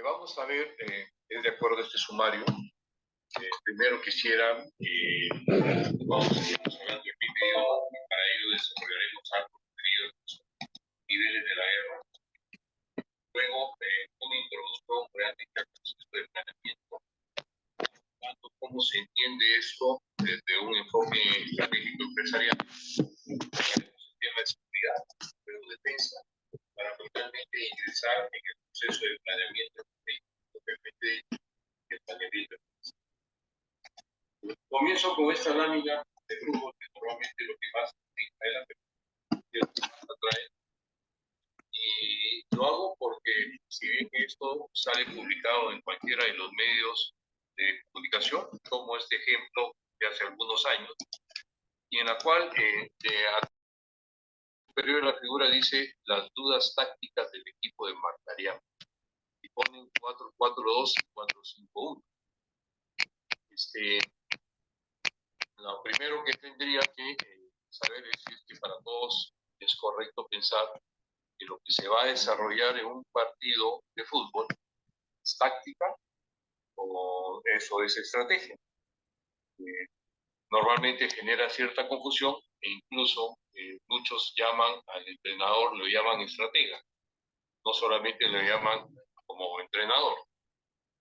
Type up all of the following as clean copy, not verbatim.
que vamos a ver es de acuerdo a este sumario. Primero quisiera, vamos hablando de PIB y para ello desarrollaremos algo referido a los niveles de la guerra. Luego, una introducción realmente al concepto de planeamiento, tanto cómo se entiende esto desde un enfoque estratégico empresarial, el tema de seguridad, pero defensa, para finalmente ingresar en el proceso de planeamiento estratégico que el planeamiento. Comienzo con esta lámina de flujo, que normalmente lo que más atrae. Y lo hago porque, si bien esto sale publicado en cualquiera de los medios de comunicación, tomo este ejemplo de hace algunos años, y en la cual superior a la figura dice las dudas tácticas del equipo de Martarián, y ponen 4-4-2 y 4-5-1. Lo primero que tendría que saber es que para todos es correcto pensar que lo que se va a desarrollar en un partido de fútbol es táctica o eso es estrategia. Normalmente genera cierta confusión e incluso muchos llaman al entrenador, lo llaman estratega, no solamente lo llaman como entrenador.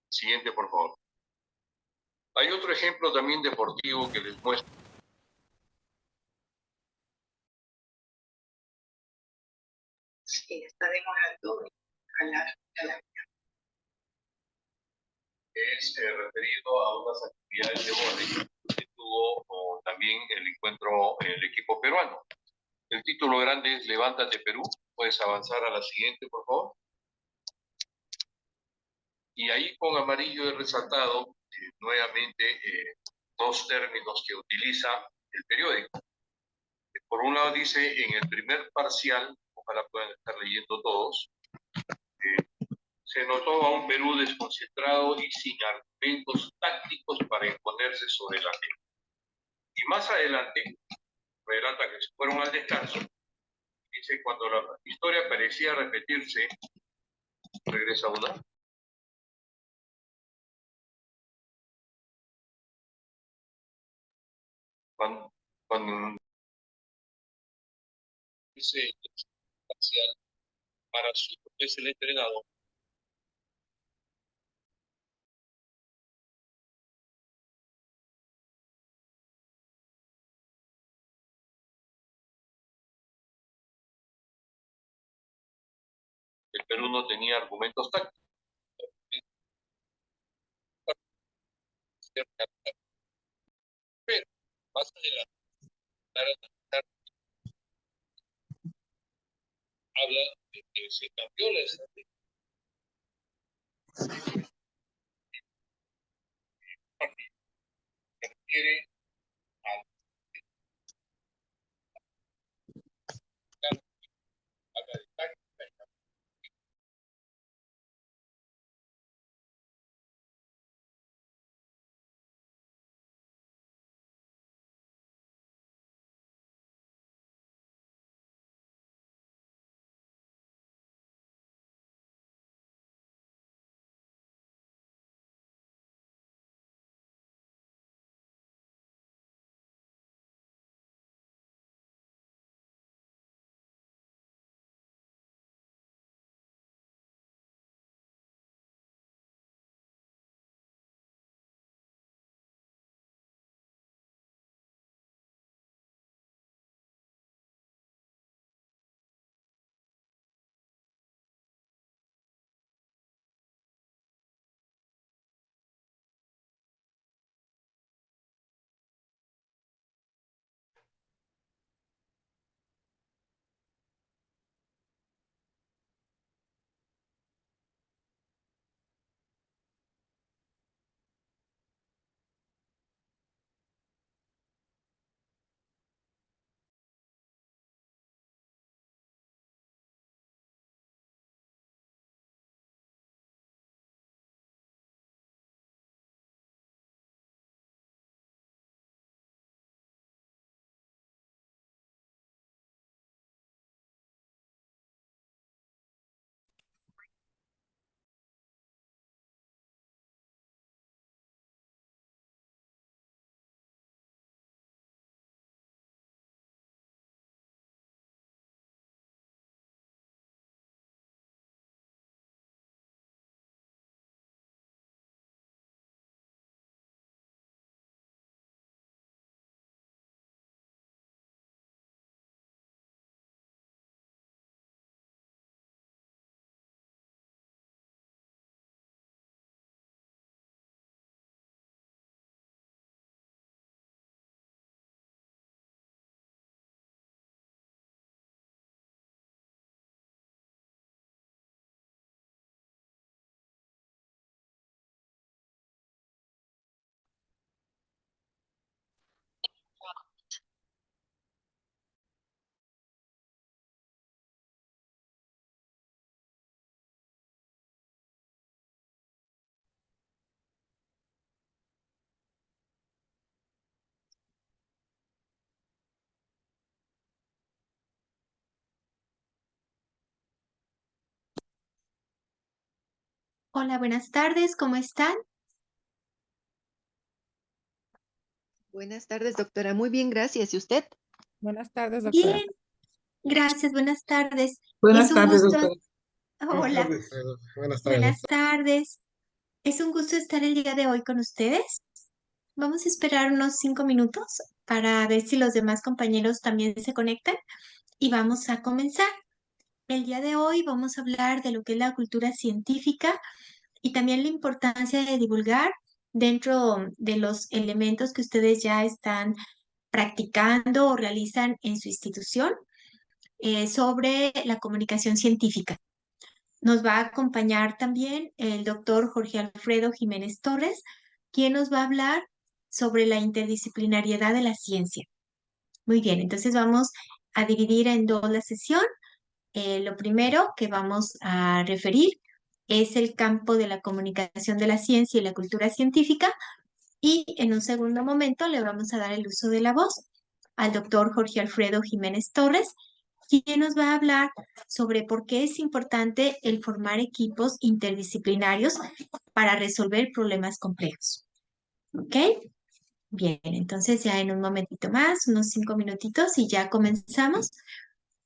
Siguiente, por favor. Hay otro ejemplo también deportivo que les muestro. Sí, está demorando calar. Es referido a unas actividades de vóley que tuvo también el encuentro el equipo peruano. El título grande es Levántate Perú. Puedes avanzar a la siguiente, por favor. Y ahí con amarillo he resaltado nuevamente dos términos que utiliza el periódico. Por un lado dice, en el primer parcial, ojalá puedan estar leyendo todos, se notó a un Perú desconcentrado y sin argumentos tácticos para imponerse sobre la gente. Y más adelante, relata que se fueron al descanso. Dice, cuando la historia parecía repetirse, regresa una. Cuando dice parcial para su es el entrenador. El Perú no tenía argumentos tácticos. Pero más adelante, habla de que se cambió la estrategia. Se refiere Hola, buenas tardes, ¿cómo están? Buenas tardes, doctora. Muy bien, gracias. ¿Y usted? Buenas tardes, doctora. Bien, gracias, buenas tardes. Es Buenas un tardes, gusto, doctor. Buenas hola, tardes. Buenas tardes, buenas doctor. tardes. Es un gusto estar el día de hoy con ustedes. Vamos a esperar unos 5 minutos para ver si los demás compañeros también se conectan y vamos a comenzar. El día de hoy vamos a hablar de lo que es la cultura científica y también la importancia de divulgar dentro de los elementos que ustedes ya están practicando o realizan en su institución sobre la comunicación científica. Nos va a acompañar también el doctor Jorge Alfredo Jiménez Torres, quien nos va a hablar sobre la interdisciplinariedad de la ciencia. Muy bien, entonces vamos a dividir en dos la sesión. Lo primero que vamos a referir es el campo de la comunicación de la ciencia y la cultura científica, y en un segundo momento le vamos a dar el uso de la voz al doctor Jorge Alfredo Jiménez Torres, quien nos va a hablar sobre por qué es importante el formar equipos interdisciplinarios para resolver problemas complejos. ¿Ok? Bien, entonces ya en un momentito más, unos 5 minutitos y ya comenzamos.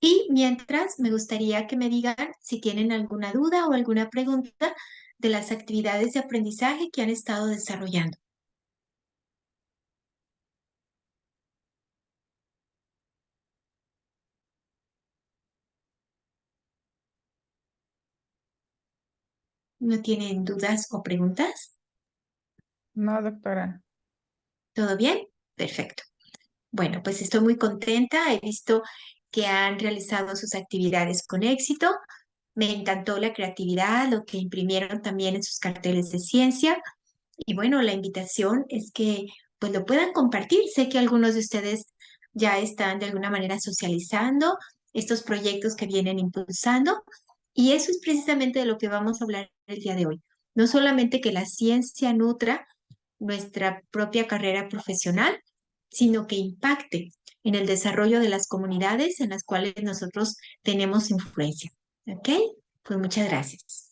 Y mientras, me gustaría que me digan si tienen alguna duda o alguna pregunta de las actividades de aprendizaje que han estado desarrollando. ¿No tienen dudas o preguntas? No, doctora. ¿Todo bien? Perfecto. Bueno, pues estoy muy contenta. He visto que han realizado sus actividades con éxito. Me encantó la creatividad, lo que imprimieron también en sus carteles de ciencia. Y bueno, la invitación es que pues lo puedan compartir. Sé que algunos de ustedes ya están de alguna manera socializando estos proyectos que vienen impulsando. Y eso es precisamente de lo que vamos a hablar el día de hoy. No solamente que la ciencia nutra nuestra propia carrera profesional, sino que impacte en el desarrollo de las comunidades en las cuales nosotros tenemos influencia. ¿Ok? Pues muchas gracias.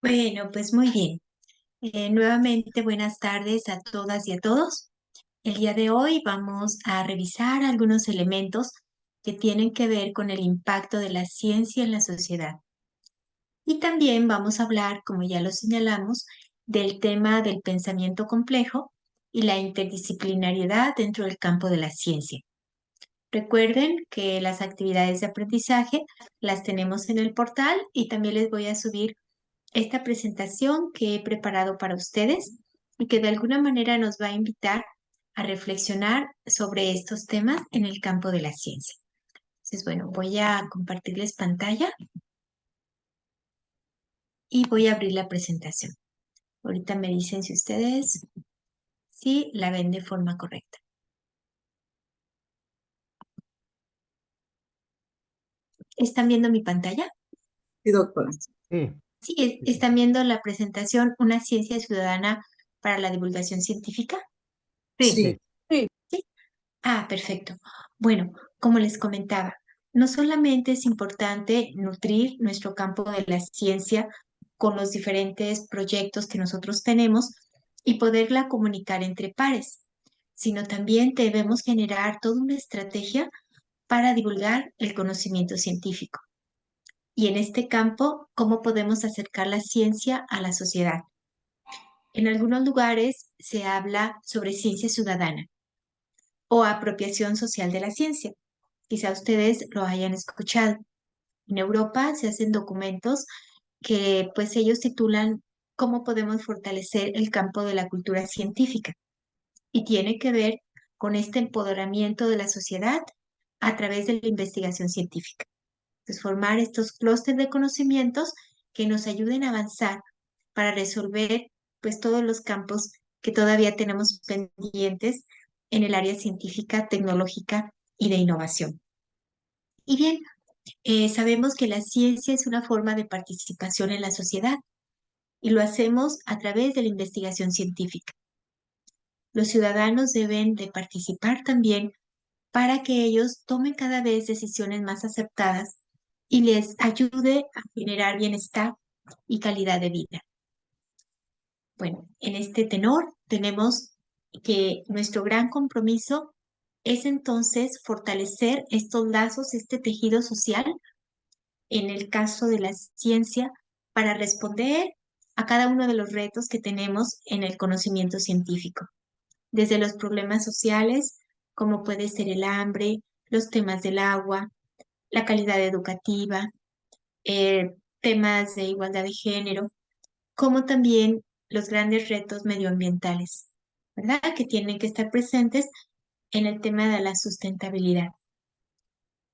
Bueno, pues muy bien. Nuevamente, buenas tardes a todas y a todos. El día de hoy vamos a revisar algunos elementos que tienen que ver con el impacto de la ciencia en la sociedad. Y también vamos a hablar, como ya lo señalamos, del tema del pensamiento complejo y la interdisciplinariedad dentro del campo de la ciencia. Recuerden que las actividades de aprendizaje las tenemos en el portal y también les voy a subir esta presentación que he preparado para ustedes y que de alguna manera nos va a invitar a reflexionar sobre estos temas en el campo de la ciencia. Entonces, bueno, voy a compartirles pantalla y voy a abrir la presentación. Ahorita me dicen si ustedes sí la ven de forma correcta. ¿Están viendo mi pantalla? Sí, doctora. Sí, Sí, están viendo la presentación Una ciencia ciudadana para la divulgación científica. Sí. sí, ¿Sí? Ah, perfecto. Bueno, como les comentaba, no solamente es importante nutrir nuestro campo de la ciencia con los diferentes proyectos que nosotros tenemos y poderla comunicar entre pares, sino también debemos generar toda una estrategia para divulgar el conocimiento científico. Y en este campo, ¿cómo podemos acercar la ciencia a la sociedad? En algunos lugares se habla sobre ciencia ciudadana o apropiación social de la ciencia. Quizá ustedes lo hayan escuchado. En Europa se hacen documentos que pues ellos titulan ¿Cómo podemos fortalecer el campo de la cultura científica? Y tiene que ver con este empoderamiento de la sociedad a través de la investigación científica. Entonces, formar estos clústeres de conocimientos que nos ayuden a avanzar para resolver pues todos los campos que todavía tenemos pendientes en el área científica, tecnológica y de innovación. Y bien, sabemos que la ciencia es una forma de participación en la sociedad y lo hacemos a través de la investigación científica. Los ciudadanos deben de participar también para que ellos tomen cada vez decisiones más acertadas y les ayude a generar bienestar y calidad de vida. Bueno, en este tenor tenemos que nuestro gran compromiso es entonces fortalecer estos lazos, este tejido social, en el caso de la ciencia, para responder a cada uno de los retos que tenemos en el conocimiento científico, desde los problemas sociales, como puede ser el hambre, los temas del agua, la calidad educativa, temas de igualdad de género, como también los grandes retos medioambientales, ¿verdad? Que tienen que estar presentes en el tema de la sustentabilidad.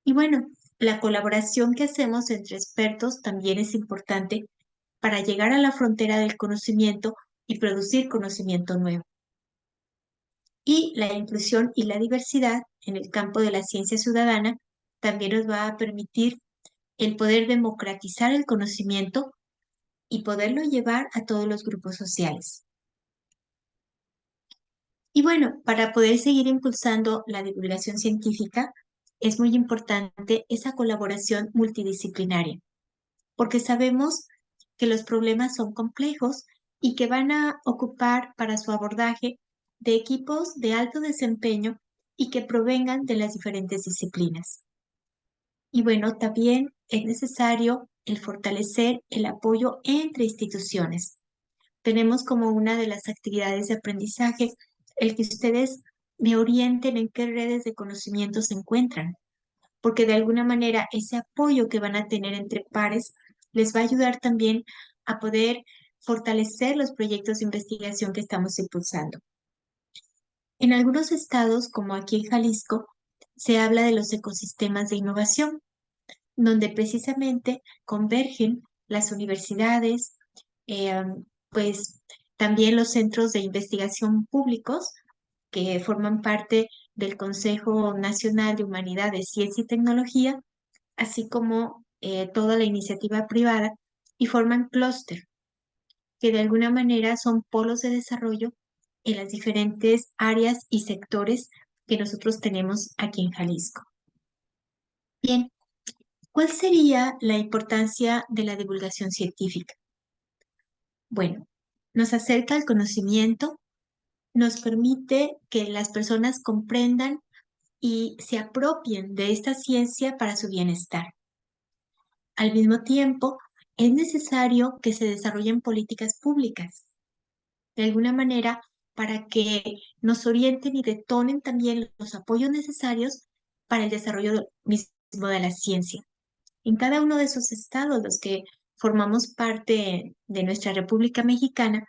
Y bueno, la colaboración que hacemos entre expertos también es importante para llegar a la frontera del conocimiento y producir conocimiento nuevo. Y la inclusión y la diversidad en el campo de la ciencia ciudadana también nos va a permitir el poder democratizar el conocimiento y poderlo llevar a todos los grupos sociales. Y bueno, para poder seguir impulsando la divulgación científica, es muy importante esa colaboración multidisciplinaria, porque sabemos que los problemas son complejos y que van a ocupar para su abordaje de equipos de alto desempeño y que provengan de las diferentes disciplinas. Y bueno, también es necesario el fortalecer el apoyo entre instituciones. Tenemos como una de las actividades de aprendizaje el que ustedes me orienten en qué redes de conocimiento se encuentran, porque de alguna manera ese apoyo que van a tener entre pares les va a ayudar también a poder fortalecer los proyectos de investigación que estamos impulsando. En algunos estados, como aquí en Jalisco, se habla de los ecosistemas de innovación, donde precisamente convergen las universidades, eh, pues también los centros de investigación públicos que forman parte del Consejo Nacional de Humanidades, Ciencia y Tecnología, así como toda la iniciativa privada, y forman clúster, que de alguna manera son polos de desarrollo en las diferentes áreas y sectores que nosotros tenemos aquí en Jalisco. Bien, ¿cuál sería la importancia de la divulgación científica? Bueno, nos acerca al conocimiento, nos permite que las personas comprendan y se apropien de esta ciencia para su bienestar. Al mismo tiempo, es necesario que se desarrollen políticas públicas. De alguna manera, para que nos orienten y detonen también los apoyos necesarios para el desarrollo mismo de la ciencia. En cada uno de esos estados, los que formamos parte de nuestra República Mexicana,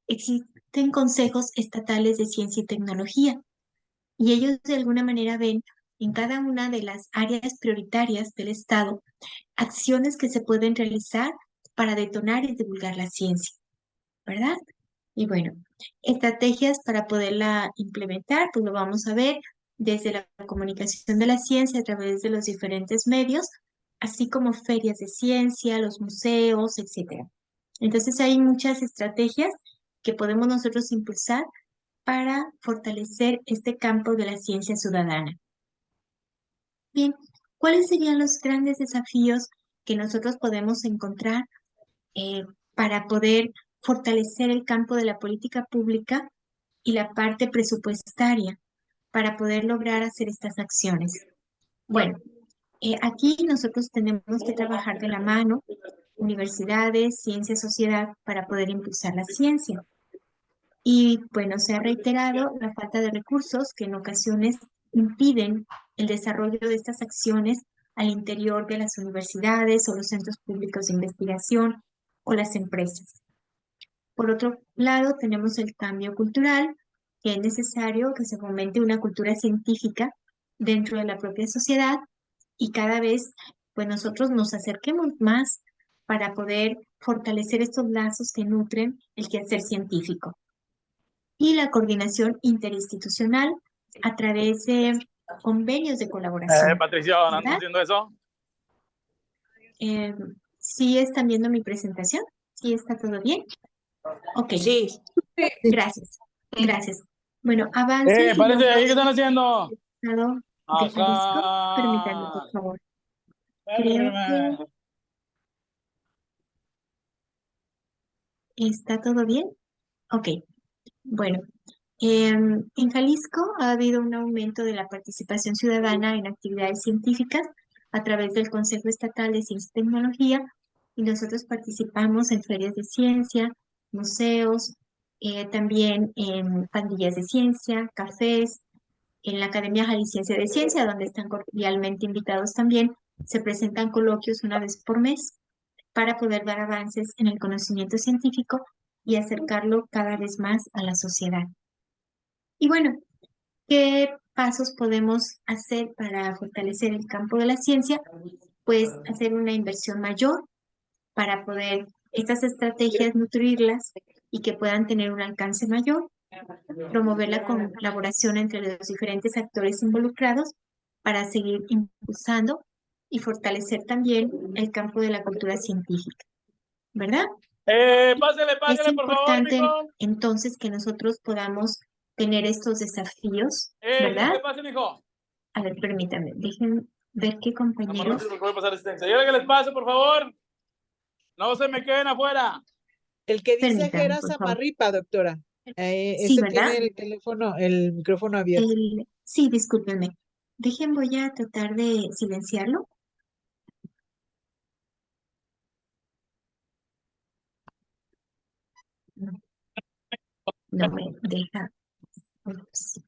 existen consejos estatales de ciencia y tecnología, y ellos de alguna manera ven en cada una de las áreas prioritarias del estado acciones que se pueden realizar para detonar y divulgar la ciencia, ¿verdad? Y bueno, estrategias para poderla implementar, pues lo vamos a ver desde la comunicación de la ciencia a través de los diferentes medios, así como ferias de ciencia, los museos, etcétera. Entonces hay muchas estrategias que podemos nosotros impulsar para fortalecer este campo de la ciencia ciudadana. Bien, ¿cuáles serían los grandes desafíos que nosotros podemos encontrar para poder fortalecer el campo de la política pública y la parte presupuestaria para poder lograr hacer estas acciones? Bueno, aquí nosotros tenemos que trabajar de la mano, universidades, ciencia, sociedad, para poder impulsar la ciencia. Y bueno, se ha reiterado la falta de recursos que en ocasiones impiden el desarrollo de estas acciones al interior de las universidades o los centros públicos de investigación o las empresas. Por otro lado, tenemos el cambio cultural, que es necesario que se fomente una cultura científica dentro de la propia sociedad y cada vez pues nosotros nos acerquemos más para poder fortalecer estos lazos que nutren el quehacer científico. Y la coordinación interinstitucional a través de convenios de colaboración. Patricia, ¿no estás haciendo eso? ¿Sí están viendo mi presentación? ¿Sí está todo bien? Ok. Sí. Gracias. Gracias. Bueno, avance. Parece, ¿ahí qué están haciendo? De Jalisco. Permítanme, por favor. Creo que ¿está todo bien? Ok. Bueno, en Jalisco ha habido un aumento de la participación ciudadana en actividades científicas a través del Consejo Estatal de Ciencia y Tecnología, y nosotros participamos en ferias de ciencia, museos, también en pandillas de ciencia, cafés, en la Academia Jalisciense de Ciencia, donde están cordialmente invitados también. Se presentan coloquios una vez por mes para poder dar avances en el conocimiento científico y acercarlo cada vez más a la sociedad. Y bueno, ¿qué pasos podemos hacer para fortalecer el campo de la ciencia? Pues hacer una inversión mayor para poder estas estrategias nutrirlas y que puedan tener un alcance mayor, promover la colaboración entre los diferentes actores involucrados para seguir impulsando y fortalecer también el campo de la cultura científica, ¿verdad? Pásale, Es por importante favor, mijo. entonces que nosotros podamos tener estos desafíos, ¿verdad? ¿Qué le pasa, mijo? A ver, permítame, dejen ver qué compañeros. No puede pasar asistencia. Dígale que les pase, por favor. No se me queden afuera. El que dice Permítame, Jera por favor. Samarripa, doctora. Sí, Ese ¿verdad? tiene el teléfono, el micrófono abierto. Sí, discúlpenme. Dejen, voy a tratar de silenciarlo. No me deja. Ups.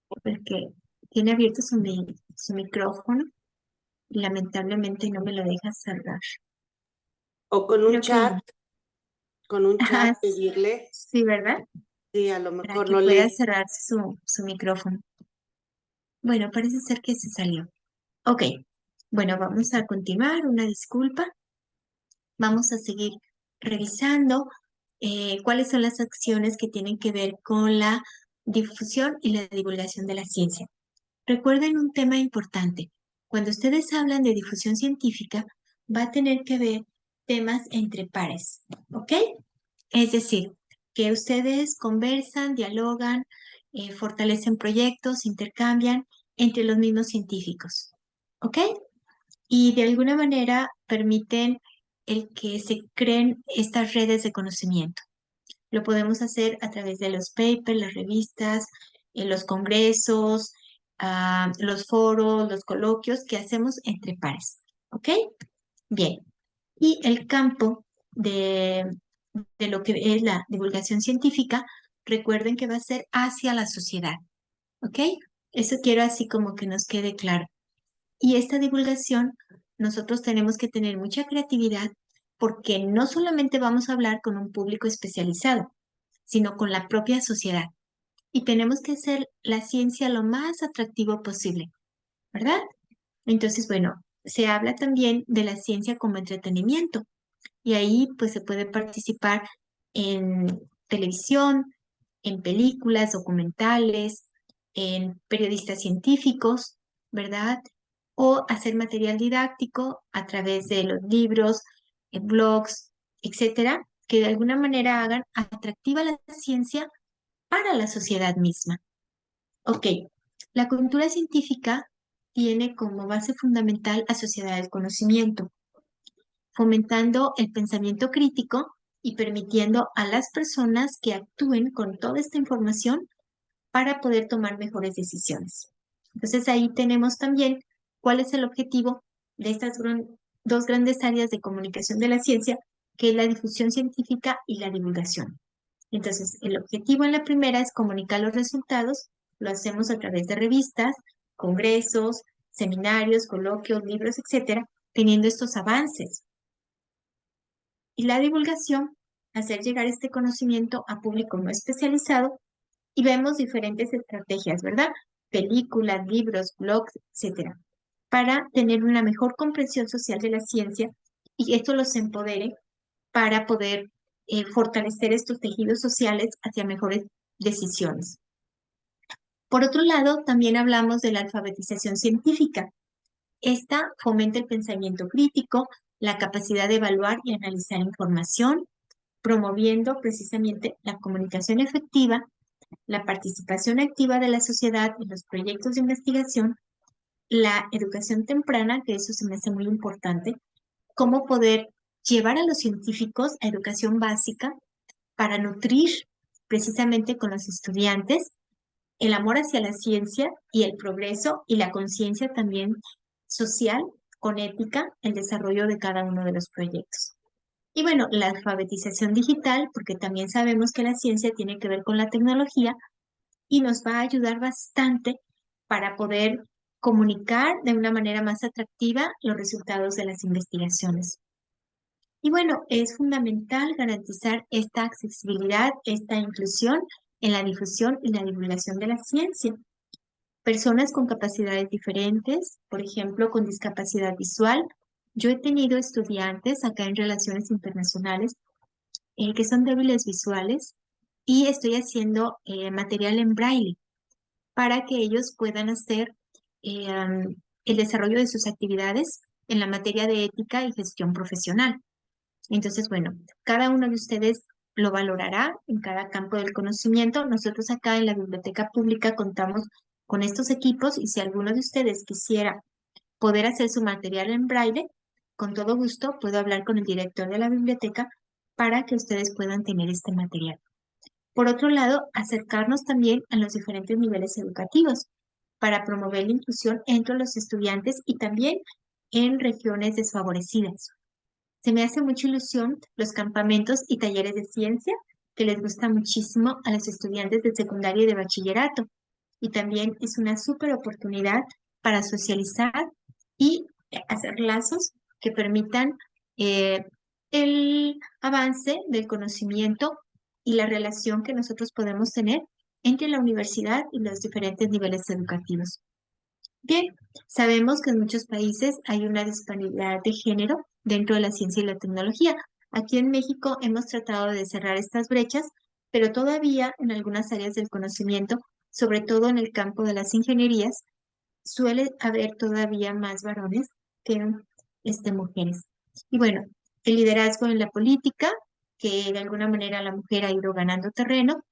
Porque tiene abierto su micrófono y lamentablemente no me lo deja cerrar. O con un Creo que chat, no. con un Ajá, chat pedirle. sí, ¿verdad? Sí, a lo Para mejor que no pueda lee. cerrar su micrófono. Bueno, parece ser que se salió. Ok, bueno, vamos a continuar. Una disculpa. Vamos a seguir revisando cuáles son las acciones que tienen que ver con la difusión y la divulgación de la ciencia. Recuerden un tema importante. Cuando ustedes hablan de difusión científica, va a tener que ver temas entre pares, ¿ok? Es decir, que ustedes conversan, dialogan, fortalecen proyectos, intercambian entre los mismos científicos, ¿ok? Y de alguna manera permiten el que se creen estas redes de conocimiento. Lo podemos hacer a través de los papers, las revistas, los congresos, los foros, los coloquios que hacemos entre pares, ¿ok? Bien. Y el campo de de lo que es la divulgación científica, recuerden que va a ser hacia la sociedad, ¿ok? Eso quiero así como que nos quede claro. Y esta divulgación, nosotros tenemos que tener mucha creatividad porque no solamente vamos a hablar con un público especializado, sino con la propia sociedad. Y tenemos que hacer la ciencia lo más atractivo posible, ¿verdad? Entonces, bueno, se habla también de la ciencia como entretenimiento y ahí pues se puede participar en televisión, en películas, documentales, en periodistas científicos, ¿verdad? O hacer material didáctico a través de los libros, blogs, etcétera, que de alguna manera hagan atractiva la ciencia para la sociedad misma. Ok, la cultura científica tiene como base fundamental a sociedad del conocimiento, fomentando el pensamiento crítico y permitiendo a las personas que actúen con toda esta información para poder tomar mejores decisiones. Entonces ahí tenemos también cuál es el objetivo de estas dos grandes áreas de comunicación de la ciencia, que es la difusión científica y la divulgación. Entonces, el objetivo en la primera es comunicar los resultados, lo hacemos a través de revistas, congresos, seminarios, coloquios, libros, etcétera, teniendo estos avances. Y la divulgación, hacer llegar este conocimiento a público no especializado, y vemos diferentes estrategias, ¿verdad? Películas, libros, blogs, etcétera, para tener una mejor comprensión social de la ciencia y esto los empodere para poder fortalecer estos tejidos sociales hacia mejores decisiones. Por otro lado, también hablamos de la alfabetización científica. Esta fomenta el pensamiento crítico, la capacidad de evaluar y analizar información, promoviendo precisamente la comunicación efectiva, la participación activa de la sociedad en los proyectos de investigación, la educación temprana, que eso se me hace muy importante, cómo poder llevar a los científicos a educación básica para nutrir precisamente con los estudiantes el amor hacia la ciencia y el progreso y la conciencia también social, con ética, el desarrollo de cada uno de los proyectos. Y bueno, la alfabetización digital, porque también sabemos que la ciencia tiene que ver con la tecnología y nos va a ayudar bastante para poder comunicar de una manera más atractiva los resultados de las investigaciones. Y bueno, es fundamental garantizar esta accesibilidad, esta inclusión en la difusión y la divulgación de la ciencia. Personas con capacidades diferentes, por ejemplo, con discapacidad visual. Yo he tenido estudiantes acá en Relaciones Internacionales que son débiles visuales y estoy haciendo material en braille para que ellos puedan hacer el desarrollo de sus actividades en la materia de ética y gestión profesional. Entonces, bueno, cada uno de ustedes lo valorará en cada campo del conocimiento. Nosotros acá en la biblioteca pública contamos con estos equipos y si alguno de ustedes quisiera poder hacer su material en braille, con todo gusto puedo hablar con el director de la biblioteca para que ustedes puedan tener este material. Por otro lado, acercarnos también a los diferentes niveles educativos para promover la inclusión entre los estudiantes y también en regiones desfavorecidas. Se me hace mucha ilusión los campamentos y talleres de ciencia que les gusta muchísimo a los estudiantes de secundaria y de bachillerato. Y también es una súper oportunidad para socializar y hacer lazos que permitan el avance del conocimiento y la relación que nosotros podemos tener entre la universidad y los diferentes niveles educativos. Bien, sabemos que en muchos países hay una disparidad de género dentro de la ciencia y la tecnología. Aquí en México hemos tratado de cerrar estas brechas, pero todavía en algunas áreas del conocimiento, sobre todo en el campo de las ingenierías, suele haber todavía más varones que mujeres. Y bueno, el liderazgo en la política, que de alguna manera la mujer ha ido ganando terreno,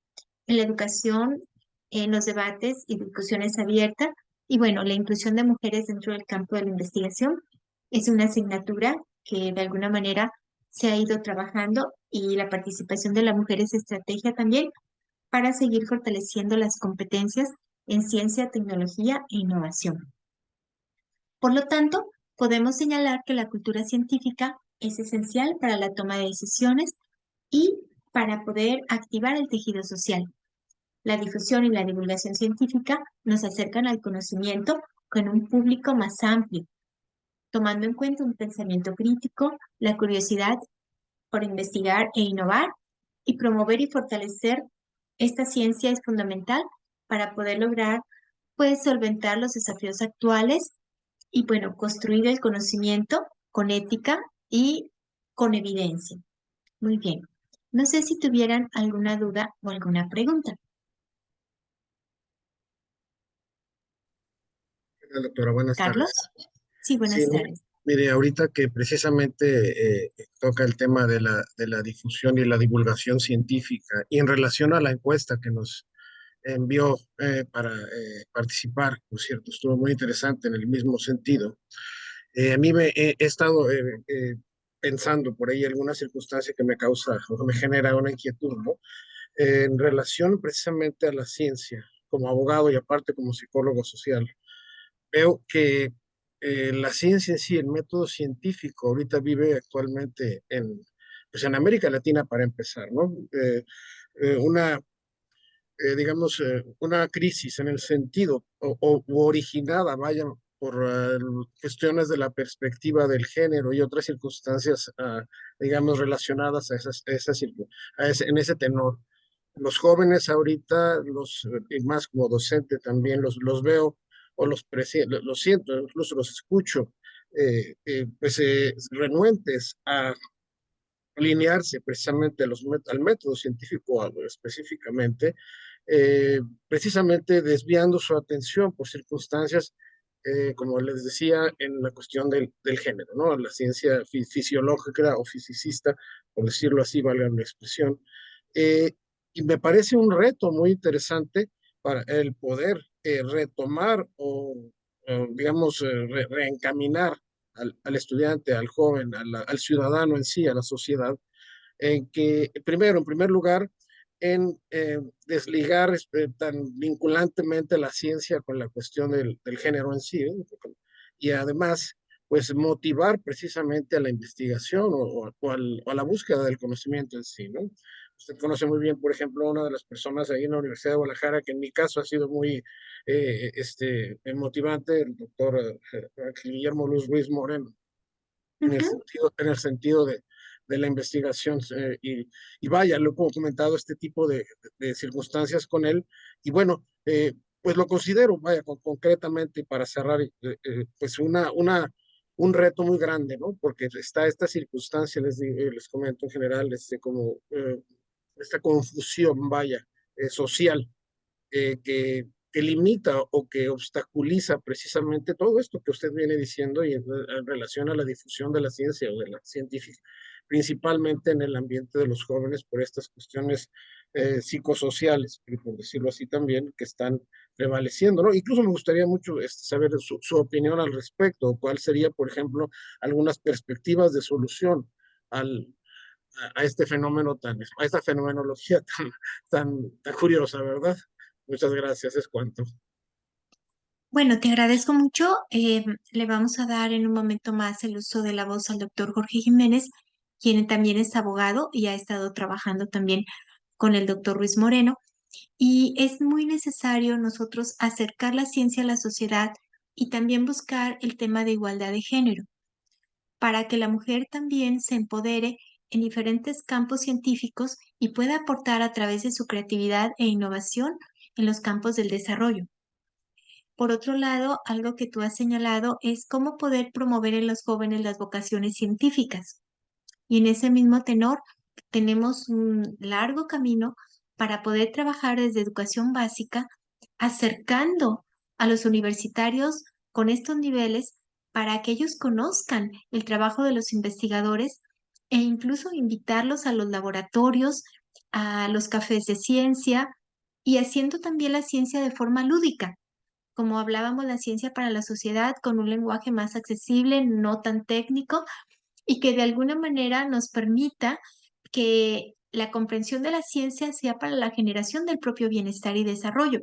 en la educación, en los debates y discusiones abiertas, y bueno, la inclusión de mujeres dentro del campo de la investigación es una asignatura que de alguna manera se ha ido trabajando y la participación de la mujer es estrategia también para seguir fortaleciendo las competencias en ciencia, tecnología e innovación. Por lo tanto, podemos señalar que la cultura científica es esencial para la toma de decisiones y para poder activar el tejido social. La difusión y la divulgación científica nos acercan al conocimiento con un público más amplio, tomando en cuenta un pensamiento crítico, la curiosidad por investigar e innovar, y promover y fortalecer esta ciencia es fundamental para poder lograr, pues, solventar los desafíos actuales y, bueno, construir el conocimiento con ética y con evidencia. Muy bien. No sé si tuvieran alguna duda o alguna pregunta. Doctora, buenas Carlos. tardes. Sí, buenas Sí, tardes. mire, ahorita que precisamente toca el tema de la difusión y la divulgación científica y en relación a la encuesta que nos envió para participar, por cierto, estuvo muy interesante en el mismo sentido. A mí he estado pensando por ahí alguna circunstancia que me causa o me genera una inquietud, ¿no? En relación precisamente a la ciencia, como abogado y aparte como psicólogo social, veo que la ciencia en sí, el método científico, ahorita vive actualmente pues en América Latina para empezar, ¿no? Una, digamos, una crisis en el sentido, u originada, vaya, por cuestiones de la perspectiva del género y otras circunstancias, digamos, relacionadas a en ese tenor. Los jóvenes ahorita, y más como docente también, los veo o los siento, incluso los escucho, pues renuentes a alinearse precisamente al método científico específicamente, precisamente desviando su atención por circunstancias, como les decía, en la cuestión del género, ¿no? La ciencia fisiológica o fisicista, por decirlo así, valga la expresión. Eh, y me parece un reto muy interesante para el poder retomar digamos, reencaminar al estudiante, al joven, al ciudadano en sí, a la sociedad, en que, primero, en primer lugar, en desligar tan vinculantemente la ciencia con la cuestión del género en sí, ¿eh? Y además, pues motivar precisamente a la investigación o a la búsqueda del conocimiento en sí, ¿no? Usted conoce muy bien, por ejemplo, una de las personas ahí en la Universidad de Guadalajara, que en mi caso ha sido muy motivante, el doctor Guillermo Luis Moreno, Ujú. en el sentido de la investigación. Y vaya, lo he comentado este tipo de circunstancias con él. Y bueno, pues lo considero, vaya, concretamente para cerrar, pues un reto muy grande, ¿no? Porque está esta circunstancia, les comento en general, como esta confusión, vaya, social, que limita o que obstaculiza precisamente todo esto que usted viene diciendo y en relación a la difusión de la ciencia o de la científica, principalmente en el ambiente de los jóvenes por estas cuestiones psicosociales, por decirlo así también, que están prevaleciendo, ¿no? Incluso me gustaría mucho saber su opinión al respecto, cuál sería, por ejemplo, algunas perspectivas de solución al, a este fenómeno a esta fenomenología tan curiosa, ¿verdad? Muchas gracias, es cuanto. Bueno, te agradezco mucho. Le vamos a dar en un momento más el uso de la voz al doctor Jorge Jiménez, quien también es abogado y ha estado trabajando también con el doctor Luis Moreno. Y es muy necesario nosotros acercar la ciencia a la sociedad y también buscar el tema de igualdad de género, para que la mujer también se empodere en diferentes campos científicos y pueda aportar a través de su creatividad e innovación en los campos del desarrollo. Por otro lado, algo que tú has señalado es cómo poder promover en los jóvenes las vocaciones científicas. Y en ese mismo tenor, tenemos un largo camino para poder trabajar desde educación básica, acercando a los universitarios con estos niveles para que ellos conozcan el trabajo de los investigadores e incluso invitarlos a los laboratorios, a los cafés de ciencia y haciendo también la ciencia de forma lúdica, como hablábamos, la ciencia para la sociedad con un lenguaje más accesible, no tan técnico, y que de alguna manera nos permita que la comprensión de la ciencia sea para la generación del propio bienestar y desarrollo,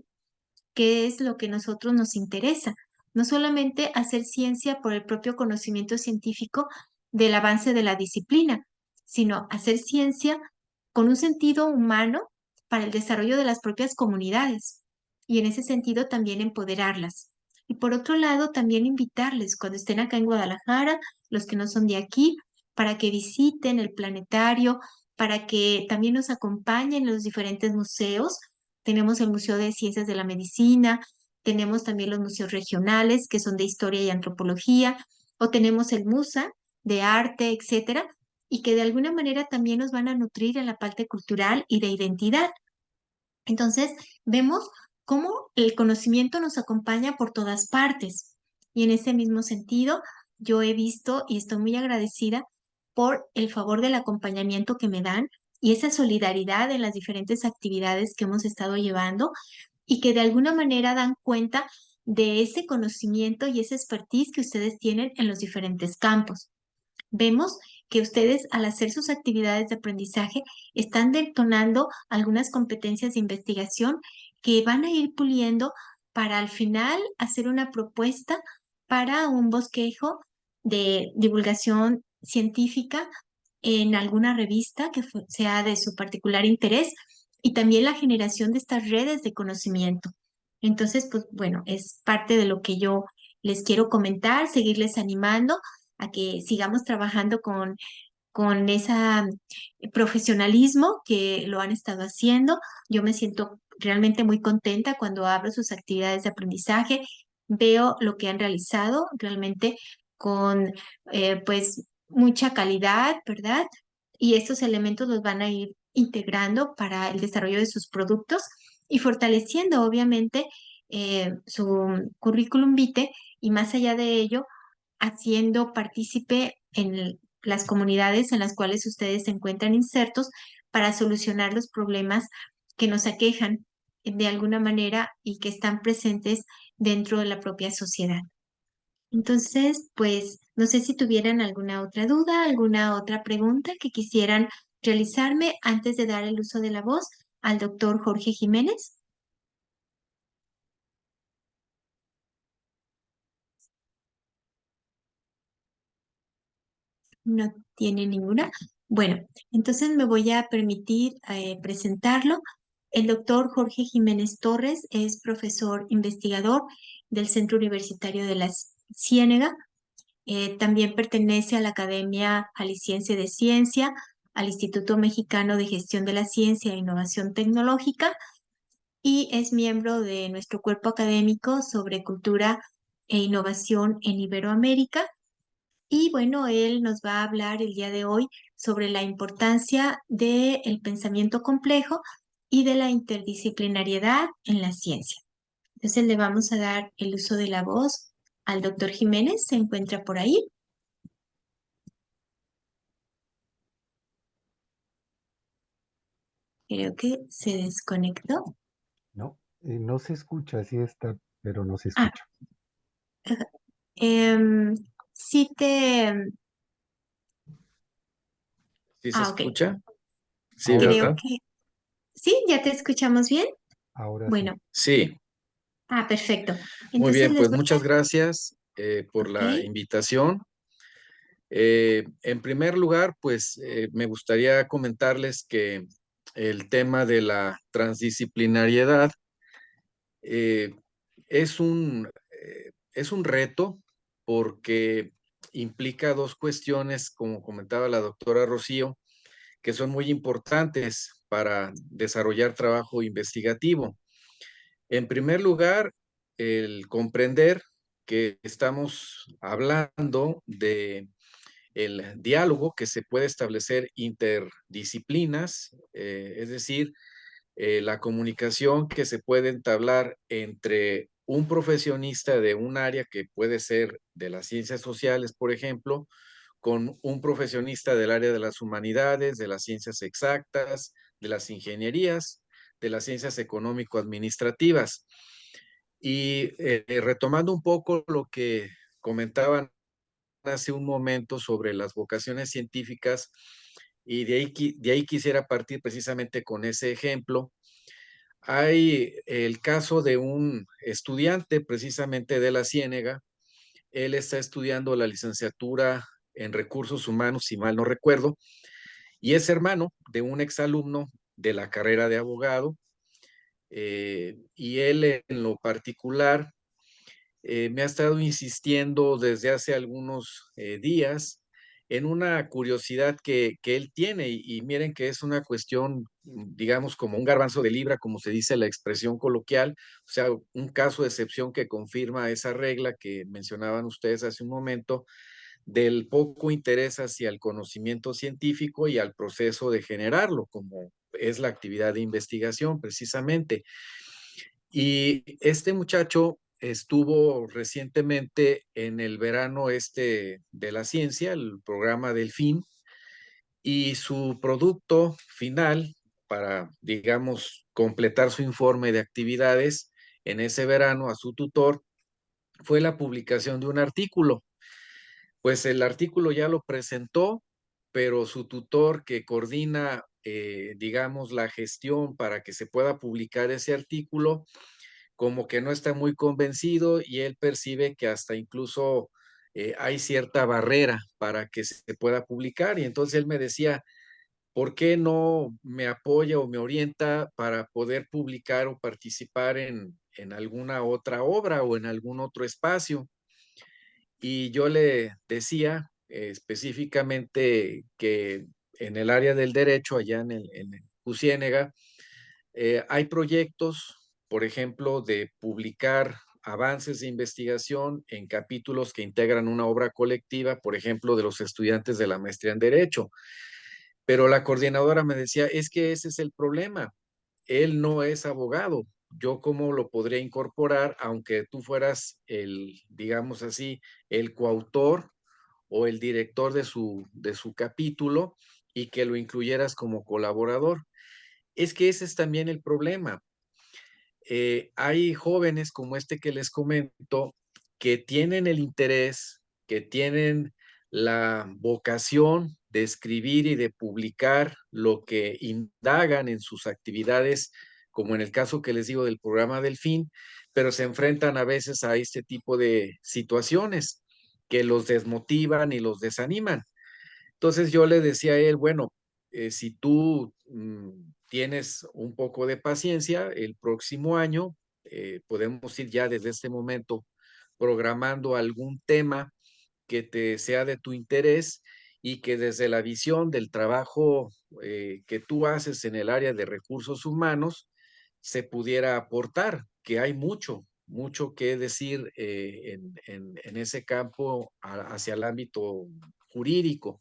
que es lo que a nosotros nos interesa. No solamente hacer ciencia por el propio conocimiento científico del avance de la disciplina, sino hacer ciencia con un sentido humano para el desarrollo de las propias comunidades y en ese sentido también empoderarlas. Y por otro lado, también invitarles cuando estén acá en Guadalajara, los que no son de aquí, para que visiten el planetario, para que también nos acompañen en los diferentes museos. Tenemos el Museo de Ciencias de la Medicina, tenemos también los museos regionales que son de historia y antropología, o tenemos el MUSA de arte, etcétera, y que de alguna manera también nos van a nutrir en la parte cultural y de identidad. Entonces, vemos cómo el conocimiento nos acompaña por todas partes. Y en ese mismo sentido, yo he visto y estoy muy agradecida por el favor del acompañamiento que me dan y esa solidaridad en las diferentes actividades que hemos estado llevando y que de alguna manera dan cuenta de ese conocimiento y esa expertise que ustedes tienen en los diferentes campos. Vemos que ustedes al hacer sus actividades de aprendizaje están detonando algunas competencias de investigación que van a ir puliendo para al final hacer una propuesta para un bosquejo de divulgación científica en alguna revista que sea de su particular interés y también la generación de estas redes de conocimiento. Entonces, pues bueno, es parte de lo que yo les quiero comentar, seguirles animando a que sigamos trabajando con ese profesionalismo que lo han estado haciendo. Yo me siento realmente muy contenta cuando abro sus actividades de aprendizaje, veo lo que han realizado realmente con pues mucha calidad, ¿verdad? Y estos elementos los van a ir integrando para el desarrollo de sus productos y fortaleciendo obviamente su currículum vitae y más allá de ello, haciendo partícipe en las comunidades en las cuales ustedes se encuentran insertos para solucionar los problemas que nos aquejan de alguna manera y que están presentes dentro de la propia sociedad. Entonces, pues, no sé si tuvieran alguna otra duda, alguna otra pregunta que quisieran realizarme antes de dar el uso de la voz al doctor Jorge Jiménez. No tiene ninguna. Bueno, entonces me voy a permitir presentarlo. El doctor Jorge Jiménez Torres es profesor investigador del Centro Universitario de la Ciénega. También pertenece a la Academia Jalisciense de Ciencia, al Instituto Mexicano de Gestión de la Ciencia e Innovación Tecnológica y es miembro de nuestro cuerpo académico sobre cultura e innovación en Iberoamérica. Y bueno, él nos va a hablar el día de hoy sobre la importancia del pensamiento complejo y de la interdisciplinariedad en la ciencia. Entonces le vamos a dar el uso de la voz al doctor Jiménez. ¿Se encuentra por ahí? Creo que se desconectó. No, no se escucha, sí está, pero no se Ah, escucha. em, sí te... ¿Sí se Ok. escucha? Sí, Ahora Creo ¿verdad? sí, que... ¿Sí? ¿Ya te escuchamos bien? ahora sí. Bueno. Sí, Perfecto. muy Entonces bien, les pues voy muchas gracias por Ok. la invitación. En primer lugar, pues me gustaría comentarles que el tema de la transdisciplinariedad eh, es un reto porque implica dos cuestiones, como comentaba la doctora Rocío, que son muy importantes para desarrollar trabajo investigativo. En primer lugar, el comprender que estamos hablando de el diálogo que se puede establecer interdisciplinas, es decir, la comunicación que se puede entablar entre un profesionista de un área que puede ser de las ciencias sociales, por ejemplo, con un profesionista del área de las humanidades, de las ciencias exactas, de las ingenierías, de las ciencias económico-administrativas. Y retomando un poco lo que comentaban hace un momento sobre las vocaciones científicas, y de ahí quisiera partir precisamente con ese ejemplo. Hay el caso de un estudiante precisamente de la Ciénega. Él está estudiando la licenciatura en recursos humanos, si mal no recuerdo, y es hermano de un exalumno de la carrera de abogado, y él en lo particular me ha estado insistiendo desde hace algunos días en una curiosidad que él tiene, y miren que es una cuestión, digamos, como un garbanzo de libra, como se dice la expresión coloquial, o sea, un caso de excepción que confirma esa regla que mencionaban ustedes hace un momento, del poco interés hacia el conocimiento científico y al proceso de generarlo, como es la actividad de investigación precisamente. Y este muchacho estuvo recientemente en el verano de la ciencia, el programa Delfín, y su producto final para, digamos, completar su informe de actividades en ese verano a su tutor fue la publicación de un artículo. Pues el artículo ya lo presentó, pero su tutor que coordina, digamos, la gestión para que se pueda publicar ese artículo, como que no está muy convencido y él percibe que hasta incluso hay cierta barrera para que se pueda publicar. Y entonces él me decía, ¿por qué no me apoya o me orienta para poder publicar o participar en alguna otra obra o en algún otro espacio? Y yo le decía específicamente que en el área del derecho, allá en Ciénega, hay proyectos, por ejemplo, de publicar avances de investigación en capítulos que integran una obra colectiva, por ejemplo, de los estudiantes de la maestría en Derecho. Pero la coordinadora me decía, es que ese es el problema. Él no es abogado. Yo cómo lo podría incorporar, aunque tú fueras el, digamos así, el coautor o el director de su capítulo y que lo incluyeras como colaborador. Es que ese es también el problema. Hay jóvenes como este que les comento que tienen el interés, que tienen la vocación de escribir y de publicar lo que indagan en sus actividades, como en el caso que les digo del programa Delfín, pero se enfrentan a veces a este tipo de situaciones que los desmotivan y los desaniman. Entonces yo le decía a él, bueno, si tú tienes un poco de paciencia, el próximo año podemos ir ya desde este momento programando algún tema que te sea de tu interés y que desde la visión del trabajo que tú haces en el área de recursos humanos se pudiera aportar, que hay mucho, mucho que decir en ese campo hacia el ámbito jurídico.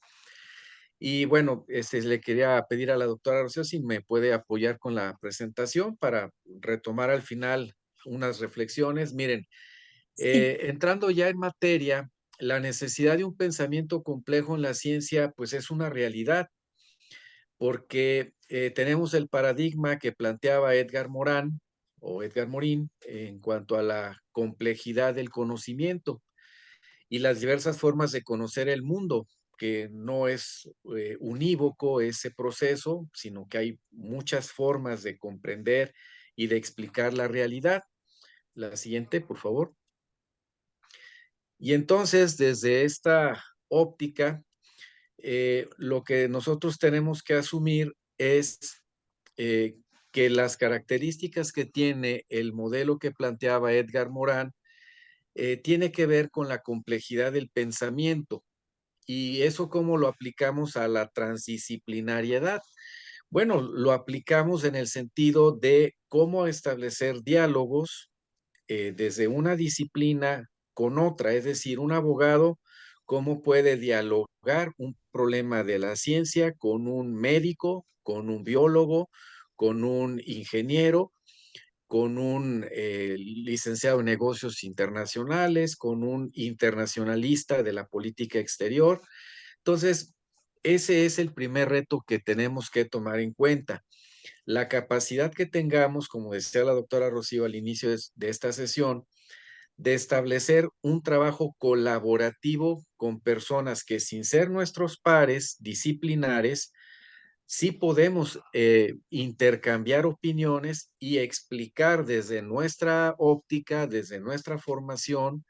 Y bueno, le quería pedir a la doctora Rocío si me puede apoyar con la presentación para retomar al final unas reflexiones. Miren, Sí, entrando ya en materia, la necesidad de un pensamiento complejo en la ciencia, pues es una realidad, porque tenemos el paradigma que planteaba Edgar Morin en cuanto a la complejidad del conocimiento y las diversas formas de conocer el mundo, que no es unívoco ese proceso, sino que hay muchas formas de comprender y de explicar la realidad. La siguiente, por favor. Y entonces, desde esta óptica, lo que nosotros tenemos que asumir es eh, que las características que tiene el modelo que planteaba Edgar Morin tiene que ver con la complejidad del pensamiento. ¿Y eso cómo lo aplicamos a la transdisciplinariedad? Bueno, lo aplicamos en el sentido de cómo establecer diálogos desde una disciplina con otra, es decir, un abogado, cómo puede dialogar un problema de la ciencia con un médico, con un biólogo, con un ingeniero, con un licenciado en negocios internacionales, con un internacionalista de la política exterior. Entonces, ese es el primer reto que tenemos que tomar en cuenta. La capacidad que tengamos, como decía la doctora Rocío al inicio de esta sesión, de establecer un trabajo colaborativo con personas que sin ser nuestros pares disciplinares, sí podemos intercambiar opiniones y explicar desde nuestra óptica, desde nuestra formación,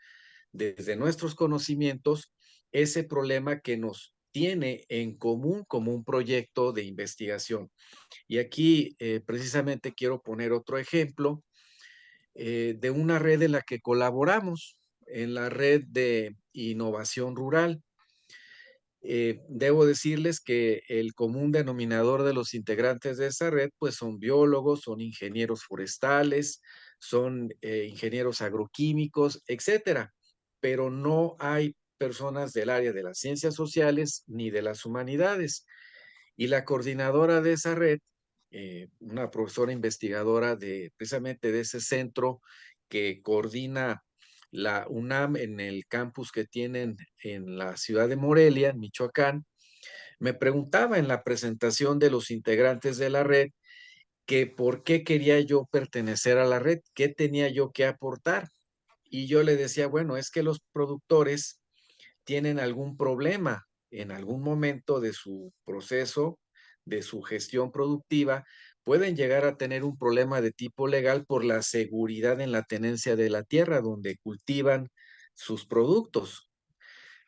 desde nuestros conocimientos, ese problema que nos tiene en común como un proyecto de investigación. Y aquí precisamente quiero poner otro ejemplo de una red en la que colaboramos, en la red de innovación rural. Debo decirles que el común denominador de los integrantes de esa red, pues son biólogos, son ingenieros forestales, son ingenieros agroquímicos, etcétera. Pero no hay personas del área de las ciencias sociales ni de las humanidades. Y la coordinadora de esa red, una profesora investigadora de precisamente de ese centro que coordina la UNAM en el campus que tienen en la ciudad de Morelia, en Michoacán, me preguntaba en la presentación de los integrantes de la red que por qué quería yo pertenecer a la red, qué tenía yo que aportar. Y yo le decía, bueno, es que los productores tienen algún problema en algún momento de su proceso, de su gestión productiva, pueden llegar a tener un problema de tipo legal por la seguridad en la tenencia de la tierra donde cultivan sus productos.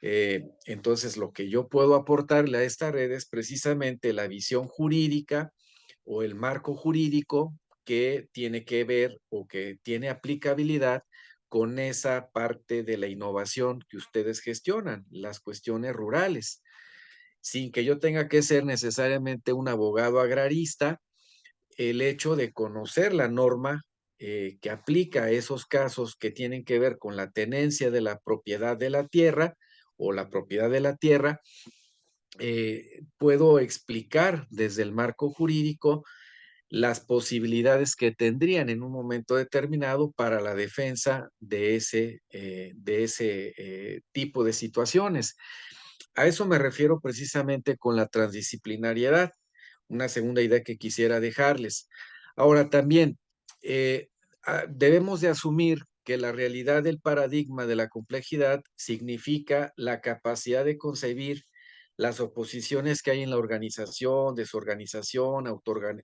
Entonces, lo que yo puedo aportarle a esta red es precisamente la visión jurídica o el marco jurídico que tiene que ver o que tiene aplicabilidad con esa parte de la innovación que ustedes gestionan, las cuestiones rurales, sin que yo tenga que ser necesariamente un abogado agrarista. El hecho de conocer la norma que aplica a esos casos que tienen que ver con la tenencia de la propiedad de la tierra o la propiedad de la tierra, puedo explicar desde el marco jurídico las posibilidades que tendrían en un momento determinado para la defensa de ese tipo de situaciones. A eso me refiero precisamente con la transdisciplinariedad, una segunda idea que quisiera dejarles. Ahora también, debemos de asumir que la realidad del paradigma de la complejidad significa la capacidad de concebir las oposiciones que hay en la organización, desorganización,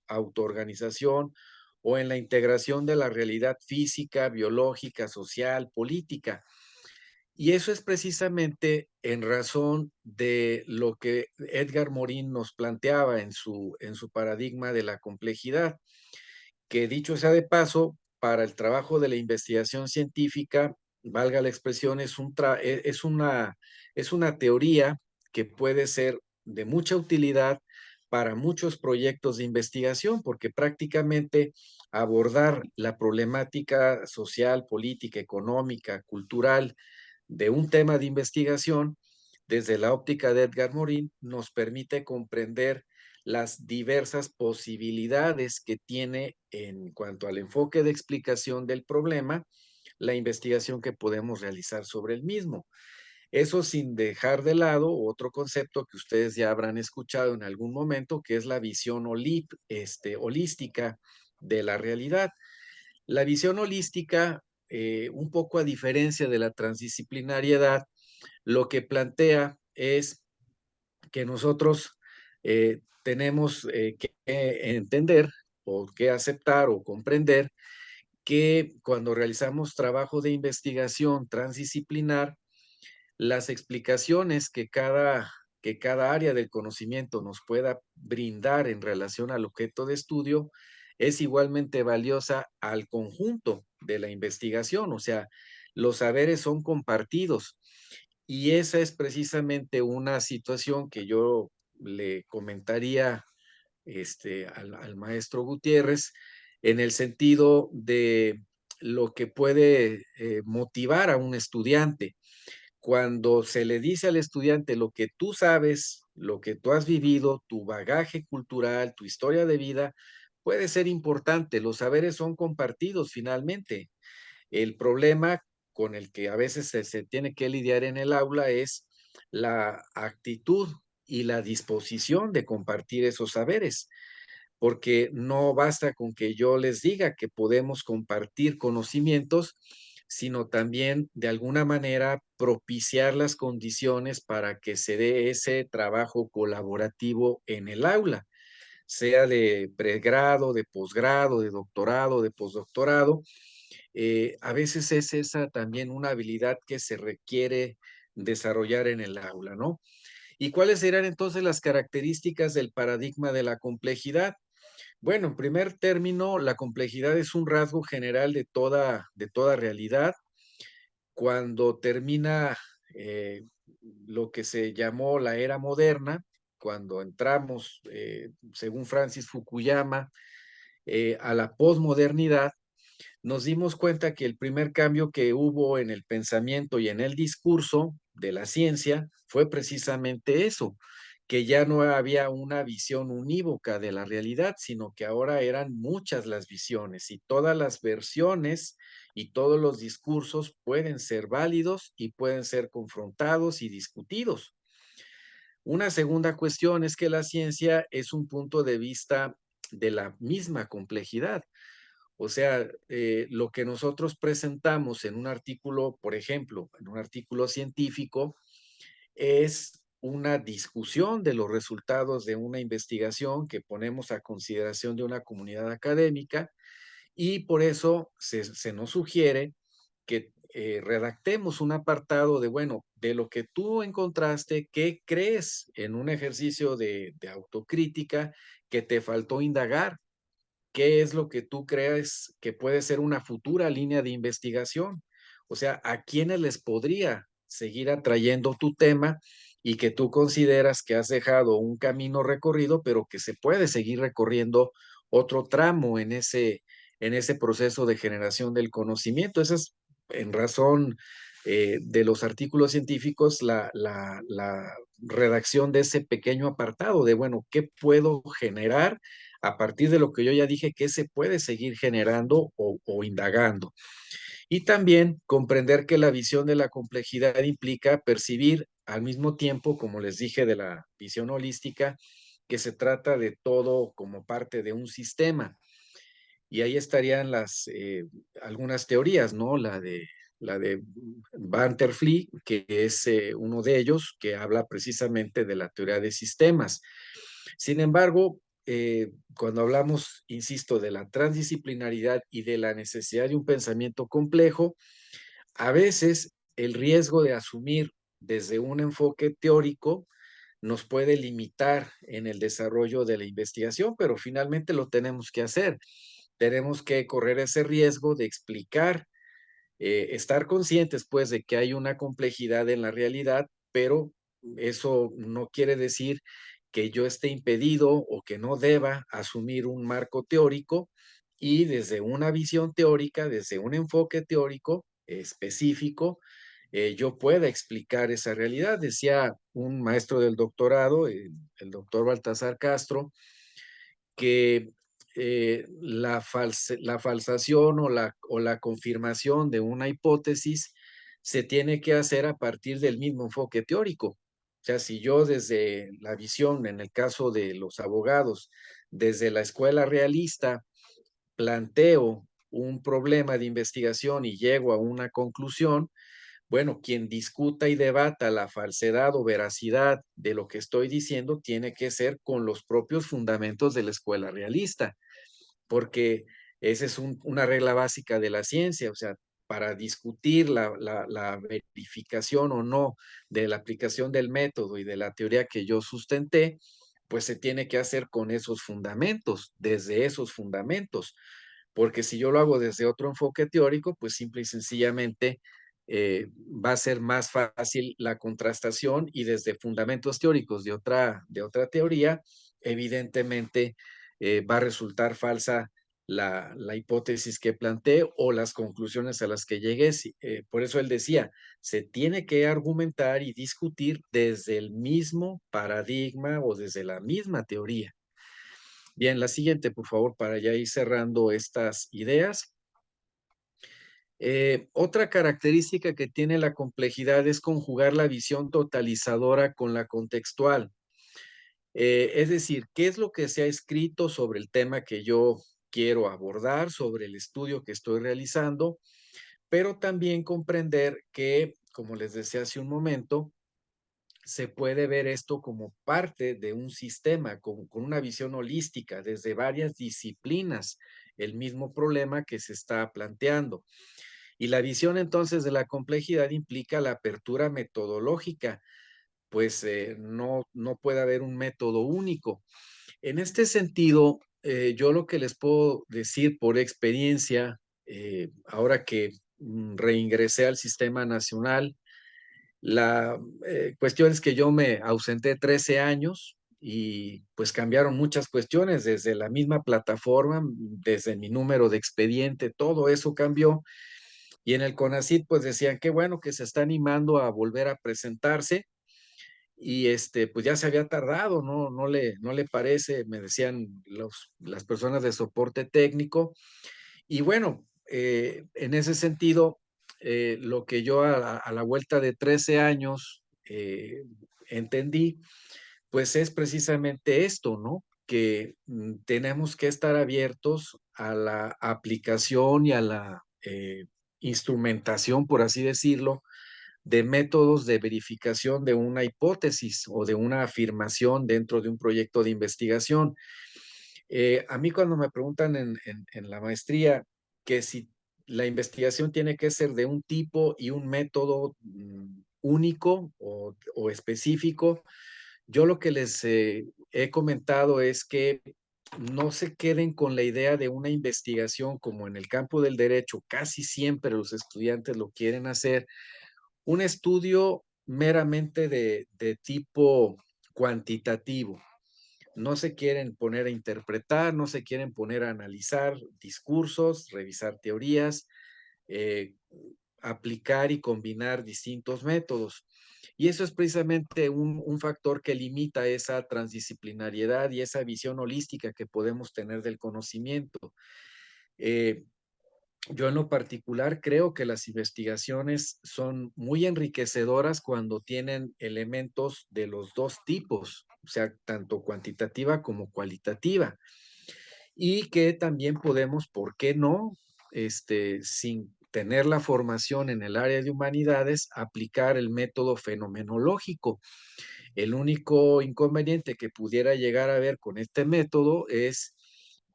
autoorganización o en la integración de la realidad física, biológica, social, política. Y eso es precisamente en razón de lo que Edgar Morin nos planteaba en su paradigma de la complejidad, que dicho sea de paso, para el trabajo de la investigación científica, valga la expresión, es una teoría que puede ser de mucha utilidad para muchos proyectos de investigación, porque prácticamente abordar la problemática social, política, económica, cultural de un tema de investigación desde la óptica de Edgar Morin nos permite comprender las diversas posibilidades que tiene en cuanto al enfoque de explicación del problema, la investigación que podemos realizar sobre el mismo. Eso sin dejar de lado otro concepto que ustedes ya habrán escuchado en algún momento, que es la visión holística de la realidad. La visión holística, un poco a diferencia de la transdisciplinariedad, lo que plantea es que nosotros tenemos que entender o que aceptar o comprender que cuando realizamos trabajo de investigación transdisciplinar, las explicaciones que cada área del conocimiento nos pueda brindar en relación al objeto de estudio es igualmente valiosa al conjunto de la investigación, o sea, los saberes son compartidos. Y esa es precisamente una situación que yo le comentaría al maestro Gutiérrez en el sentido de lo que puede motivar a un estudiante. Cuando se le dice al estudiante lo que tú sabes, lo que tú has vivido, tu bagaje cultural, tu historia de vida, puede ser importante. Los saberes son compartidos finalmente. El problema con el que a veces se tiene que lidiar en el aula es la actitud y la disposición de compartir esos saberes, porque no basta con que yo les diga que podemos compartir conocimientos, sino también de alguna manera propiciar las condiciones para que se dé ese trabajo colaborativo en el aula, sea de pregrado, de posgrado, de doctorado, de postdoctorado. A veces es esa también una habilidad que se requiere desarrollar en el aula, ¿no? ¿Y cuáles serían entonces las características del paradigma de la complejidad? Bueno, en primer término, la complejidad es un rasgo general de toda realidad. Cuando termina lo que se llamó la era moderna, cuando entramos, según Francis Fukuyama, a la posmodernidad, nos dimos cuenta que el primer cambio que hubo en el pensamiento y en el discurso de la ciencia fue precisamente eso, que ya no había una visión unívoca de la realidad, sino que ahora eran muchas las visiones y todas las versiones y todos los discursos pueden ser válidos y pueden ser confrontados y discutidos. Una segunda cuestión es que la ciencia es un punto de vista de la misma complejidad. O sea, lo que nosotros presentamos en un artículo, por ejemplo, en un artículo científico, es una discusión de los resultados de una investigación que ponemos a consideración de una comunidad académica y por eso se nos sugiere que redactemos un apartado de, bueno, de lo que tú encontraste, ¿qué crees en un ejercicio de autocrítica que te faltó indagar? ¿Qué es lo que tú crees que puede ser una futura línea de investigación? O sea, ¿a quiénes les podría seguir atrayendo tu tema y que tú consideras que has dejado un camino recorrido, pero que se puede seguir recorriendo otro tramo en ese proceso de generación del conocimiento? Esa es, en razón de los artículos científicos, la redacción de ese pequeño apartado de, bueno, ¿qué puedo generar a partir de lo que yo ya dije que se puede seguir generando o indagando? Y también comprender que la visión de la complejidad implica percibir al mismo tiempo, como les dije, de la visión holística, que se trata de todo como parte de un sistema. Y ahí estarían algunas teorías, ¿no? La de Van der Vliet, que es uno de ellos, que habla precisamente de la teoría de sistemas. Sin embargo, cuando hablamos, insisto, de la transdisciplinaridad y de la necesidad de un pensamiento complejo, a veces el riesgo de asumir desde un enfoque teórico nos puede limitar en el desarrollo de la investigación, pero finalmente lo tenemos que hacer. Tenemos que correr ese riesgo de explicar, estar conscientes pues de que hay una complejidad en la realidad, pero eso no quiere decir que yo esté impedido o que no deba asumir un marco teórico y desde una visión teórica, desde un enfoque teórico específico, yo pueda explicar esa realidad. Decía un maestro del doctorado, el doctor Baltasar Castro, que la falsación o la confirmación de una hipótesis se tiene que hacer a partir del mismo enfoque teórico. O sea, si yo desde la visión, en el caso de los abogados, desde la escuela realista, planteo un problema de investigación y llego a una conclusión, bueno, quien discuta y debata la falsedad o veracidad de lo que estoy diciendo tiene que ser con los propios fundamentos de la escuela realista, porque esa es una regla básica de la ciencia. O sea, para discutir la verificación o no de la aplicación del método y de la teoría que yo sustenté, pues se tiene que hacer con esos fundamentos, desde esos fundamentos, porque si yo lo hago desde otro enfoque teórico, pues simple y sencillamente va a ser más fácil la contrastación y desde fundamentos teóricos de otra teoría, evidentemente va a resultar falsa la hipótesis que planteé o las conclusiones a las que llegué. Por eso él decía, se tiene que argumentar y discutir desde el mismo paradigma o desde la misma teoría. Bien, la siguiente, por favor, para ya ir cerrando estas ideas. Otra característica que tiene la complejidad es conjugar la visión totalizadora con la contextual. Es decir, ¿qué es lo que se ha escrito sobre el tema que yo quiero abordar, sobre el estudio que estoy realizando? Pero también comprender que, como les decía hace un momento, se puede ver esto como parte de un sistema, con una visión holística, desde varias disciplinas, el mismo problema que se está planteando. Y la visión entonces de la complejidad implica la apertura metodológica pues no puede haber un método único. En este sentido, yo lo que les puedo decir por experiencia, ahora que reingresé al sistema nacional, la cuestión es que yo me ausenté 13 años y pues cambiaron muchas cuestiones desde la misma plataforma, desde mi número de expediente, todo eso cambió. Y en el CONACYT pues decían que bueno que se está animando a volver a presentarse y pues ya se había tardado, no le parece, me decían las personas de soporte técnico. Y bueno, en ese sentido, lo que yo a la vuelta de 13 años entendí, pues es precisamente esto, ¿no? Que tenemos que estar abiertos a la aplicación y a la instrumentación, por así decirlo, de métodos de verificación de una hipótesis o de una afirmación dentro de un proyecto de investigación. A mí cuando me preguntan en la maestría que si la investigación tiene que ser de un tipo y un método único o específico, yo lo que les he comentado es que no se queden con la idea de una investigación como en el campo del derecho, casi siempre los estudiantes lo quieren hacer, un estudio meramente de tipo cuantitativo. No se quieren poner a interpretar, no se quieren poner a analizar discursos, revisar teorías, eh, aplicar y combinar distintos métodos. Y eso es precisamente un factor que limita esa transdisciplinariedad y esa visión holística que podemos tener del conocimiento. Yo en lo particular creo que las investigaciones son muy enriquecedoras cuando tienen elementos de los dos tipos, o sea, tanto cuantitativa como cualitativa. Y que también podemos, ¿por qué no? Sin tener la formación en el área de humanidades, aplicar el método fenomenológico. El único inconveniente que pudiera llegar a ver con este método es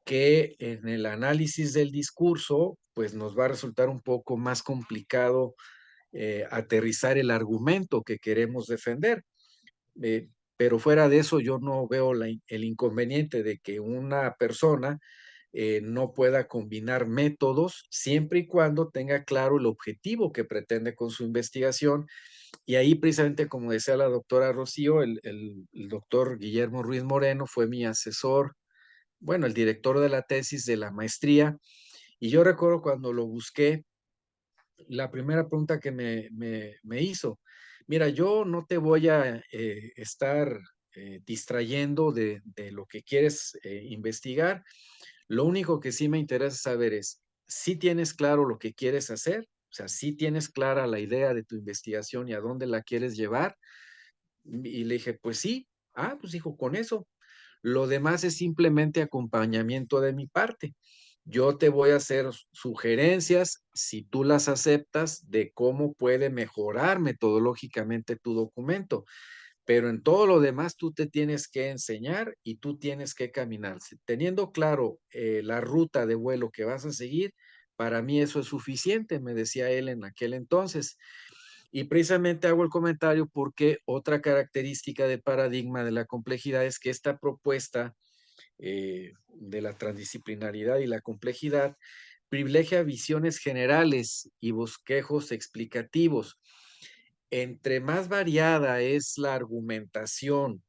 que en el análisis del discurso, pues nos va a resultar un poco más complicado aterrizar el argumento que queremos defender. Pero fuera de eso, yo no veo el inconveniente de que una persona no pueda combinar métodos siempre y cuando tenga claro el objetivo que pretende con su investigación. Y ahí precisamente, como decía la doctora Rocío, el doctor Guillermo Ruiz Moreno fue mi asesor, bueno, el director de la tesis de la maestría. Y yo recuerdo cuando lo busqué, la primera pregunta que me hizo, mira, yo no te voy a estar distrayendo de lo que quieres investigar. Lo único que sí me interesa saber es si tienes claro lo que quieres hacer, o sea, si tienes clara la idea de tu investigación y a dónde la quieres llevar. Y le dije, pues sí. Pues dijo, con eso. Lo demás es simplemente acompañamiento de mi parte. Yo te voy a hacer sugerencias, si tú las aceptas, de cómo puede mejorar metodológicamente tu documento. Pero en todo lo demás tú te tienes que enseñar y tú tienes que caminar. Teniendo claro la ruta de vuelo que vas a seguir, para mí eso es suficiente, me decía él en aquel entonces. Y precisamente hago el comentario porque otra característica de paradigma de la complejidad es que esta propuesta de la transdisciplinaridad y la complejidad privilegia visiones generales y bosquejos explicativos. Entre más variada es la argumentación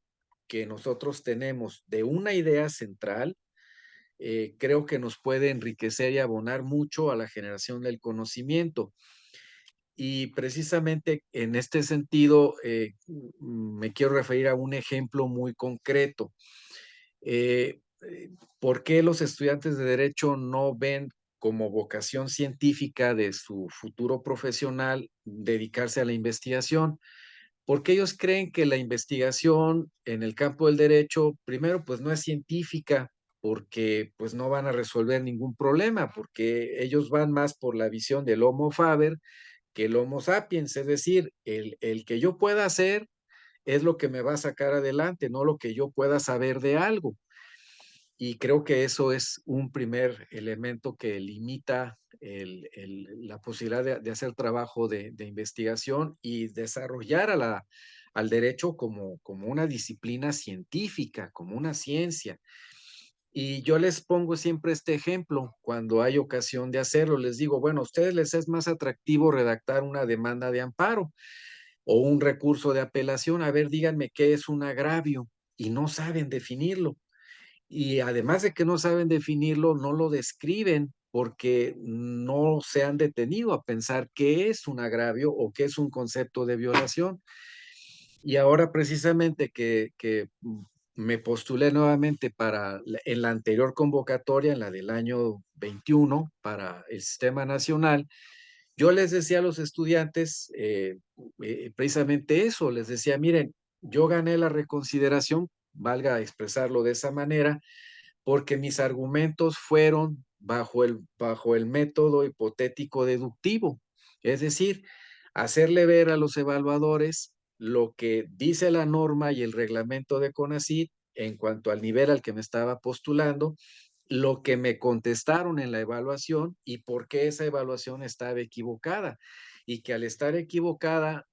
que nosotros tenemos de una idea central, creo que nos puede enriquecer y abonar mucho a la generación del conocimiento. Y precisamente en este sentido, me quiero referir a un ejemplo muy concreto. ¿Por qué los estudiantes de Derecho no ven como vocación científica de su futuro profesional dedicarse a la investigación? Porque ellos creen que la investigación en el campo del derecho, primero, pues no es científica, porque pues no van a resolver ningún problema, porque ellos van más por la visión del Homo Faber que el Homo sapiens, es decir, el que yo pueda hacer es lo que me va a sacar adelante, no lo que yo pueda saber de algo. Y creo que eso es un primer elemento que limita la posibilidad de hacer trabajo de investigación y desarrollar al derecho como una disciplina científica, como una ciencia. Y yo les pongo siempre este ejemplo cuando hay ocasión de hacerlo. Les digo, bueno, a ustedes les es más atractivo redactar una demanda de amparo o un recurso de apelación. A ver, díganme qué es un agravio y no saben definirlo. Y además de que no saben definirlo, no lo describen porque no se han detenido a pensar qué es un agravio o qué es un concepto de violación. Y ahora precisamente que me postulé nuevamente en la anterior convocatoria, en la del año 21, para el Sistema Nacional, yo les decía a los estudiantes precisamente eso, les decía, miren, yo gané la reconsideración, valga expresarlo de esa manera, porque mis argumentos fueron bajo el método hipotético deductivo, es decir, hacerle ver a los evaluadores lo que dice la norma y el reglamento de CONACYT en cuanto al nivel al que me estaba postulando, lo que me contestaron en la evaluación y por qué esa evaluación estaba equivocada. Y que al estar equivocada,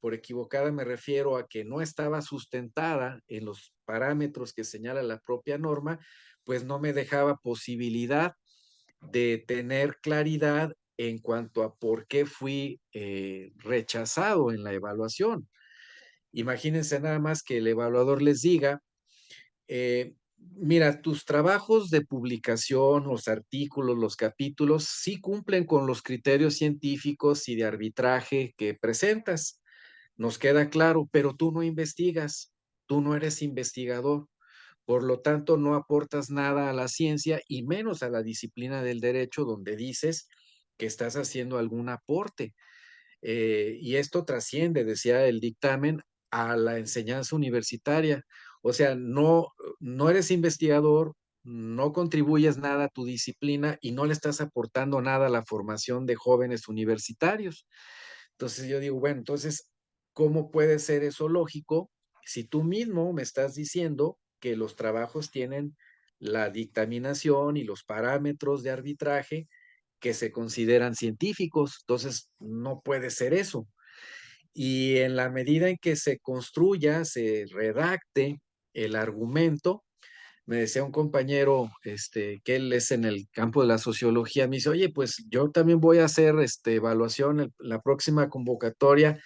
por equivocada me refiero a que no estaba sustentada en los parámetros que señala la propia norma, pues no me dejaba posibilidad de tener claridad en cuanto a por qué fui rechazado en la evaluación. Imagínense nada más que el evaluador les diga, mira, tus trabajos de publicación, los artículos, los capítulos, sí cumplen con los criterios científicos y de arbitraje que presentas. Nos queda claro, pero tú no investigas, tú no eres investigador. Por lo tanto, no aportas nada a la ciencia y menos a la disciplina del derecho donde dices que estás haciendo algún aporte. Y esto trasciende, decía el dictamen, a la enseñanza universitaria. O sea, no eres investigador, no contribuyes nada a tu disciplina y no le estás aportando nada a la formación de jóvenes universitarios. Entonces yo digo, bueno, entonces, ¿cómo puede ser eso lógico si tú mismo me estás diciendo que los trabajos tienen la dictaminación y los parámetros de arbitraje que se consideran científicos? Entonces, no puede ser eso. Y en la medida en que se construya, se redacte el argumento, me decía un compañero, que él es en el campo de la sociología, me dice, oye, pues yo también voy a hacer evaluación en la próxima convocatoria,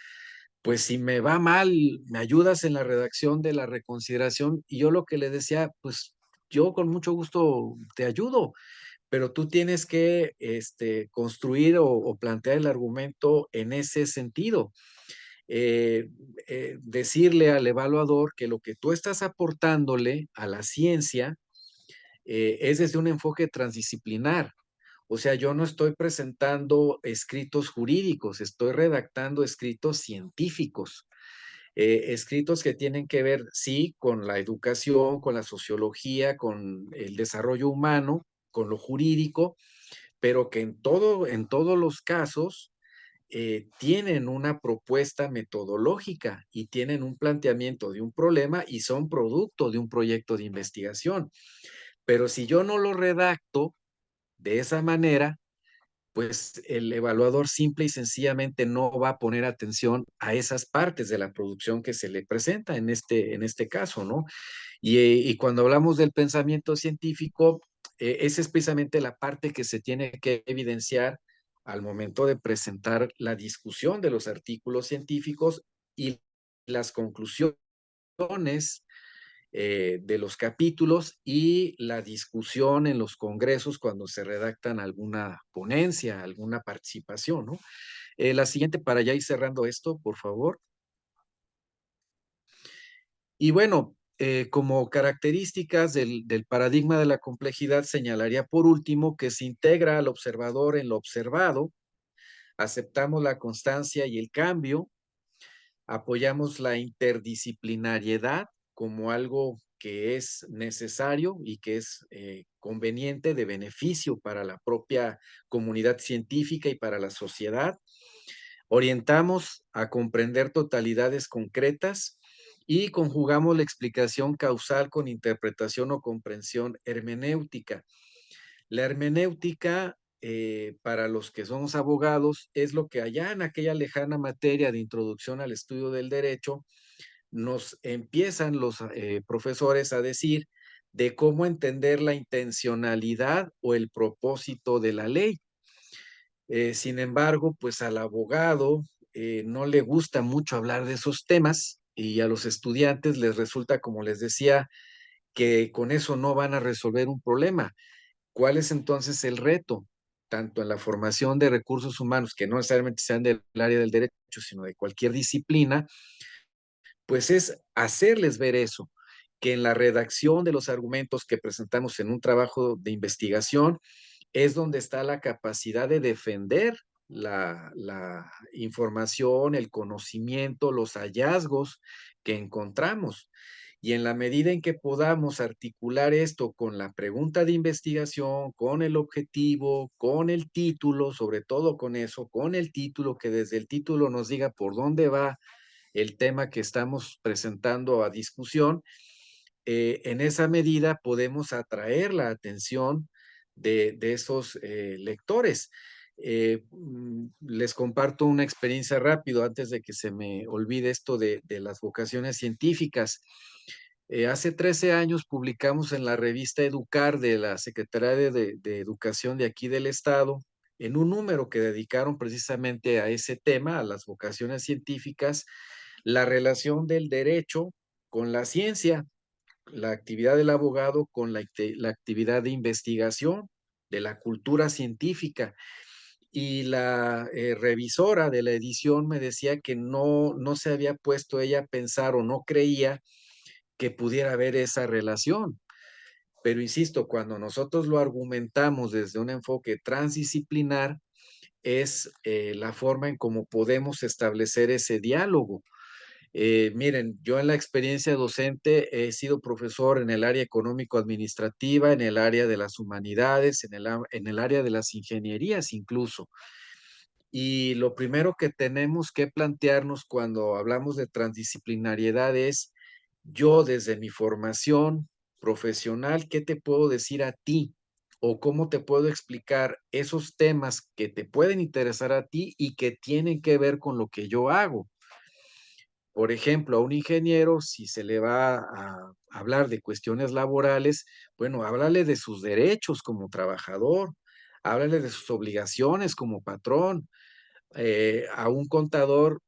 pues si me va mal, me ayudas en la redacción de la reconsideración. Y yo lo que le decía, pues yo con mucho gusto te ayudo, pero tú tienes que construir o plantear el argumento en ese sentido. Eh, Decirle al evaluador que lo que tú estás aportándole a la ciencia es desde un enfoque transdisciplinar. O sea, yo no estoy presentando escritos jurídicos, estoy redactando escritos científicos, escritos que tienen que ver, sí, con la educación, con la sociología, con el desarrollo humano, con lo jurídico, pero que en todos los casos tienen una propuesta metodológica y tienen un planteamiento de un problema y son producto de un proyecto de investigación. Pero si yo no lo redacto de esa manera, pues el evaluador simple y sencillamente no va a poner atención a esas partes de la producción que se le presenta en este caso, ¿no? Y cuando hablamos del pensamiento científico, esa es precisamente la parte que se tiene que evidenciar al momento de presentar la discusión de los artículos científicos y las conclusiones de los capítulos y la discusión en los congresos cuando se redactan alguna ponencia, alguna participación, ¿no? La siguiente para ya ir cerrando esto, por favor. Y bueno, como características del paradigma de la complejidad, señalaría por último que se integra al observador en lo observado, aceptamos la constancia y el cambio, apoyamos la interdisciplinariedad como algo que es necesario y que es conveniente de beneficio para la propia comunidad científica y para la sociedad. Orientamos a comprender totalidades concretas y conjugamos la explicación causal con interpretación o comprensión hermenéutica. La hermenéutica para los que somos abogados es lo que allá en aquella lejana materia de introducción al estudio del derecho nos empiezan los profesores a decir de cómo entender la intencionalidad o el propósito de la ley. Sin embargo, pues al abogado no le gusta mucho hablar de esos temas y a los estudiantes les resulta, como les decía, que con eso no van a resolver un problema. ¿Cuál es entonces el reto? Tanto en la formación de recursos humanos, que no necesariamente sean del área del derecho, sino de cualquier disciplina, pues es hacerles ver eso, que en la redacción de los argumentos que presentamos en un trabajo de investigación es donde está la capacidad de defender la información, el conocimiento, los hallazgos que encontramos. Y en la medida en que podamos articular esto con la pregunta de investigación, con el objetivo, con el título, sobre todo con eso, con el título, que desde el título nos diga por dónde va el tema que estamos presentando a discusión, en esa medida podemos atraer la atención de esos lectores. Les comparto una experiencia rápido antes de que se me olvide esto de las vocaciones científicas. Hace 13 años publicamos en la revista Educar de la Secretaría de Educación de aquí del estado, en un número que dedicaron precisamente a ese tema, a las vocaciones científicas, la relación del derecho con la ciencia, la actividad del abogado con la actividad de investigación, de la cultura científica. Y la revisora de la edición me decía que no se había puesto ella a pensar o no creía que pudiera haber esa relación. Pero insisto, cuando nosotros lo argumentamos desde un enfoque transdisciplinar, es la forma en cómo podemos establecer ese diálogo. Miren, yo en la experiencia docente he sido profesor en el área económico-administrativa, en el área de las humanidades, en el área de las ingenierías incluso. Y lo primero que tenemos que plantearnos cuando hablamos de transdisciplinariedad es, yo desde mi formación profesional, ¿qué te puedo decir a ti? ¿O cómo te puedo explicar esos temas que te pueden interesar a ti y que tienen que ver con lo que yo hago? Por ejemplo, a un ingeniero, si se le va a hablar de cuestiones laborales, bueno, háblale de sus derechos como trabajador, háblale de sus obligaciones como patrón. A un contador,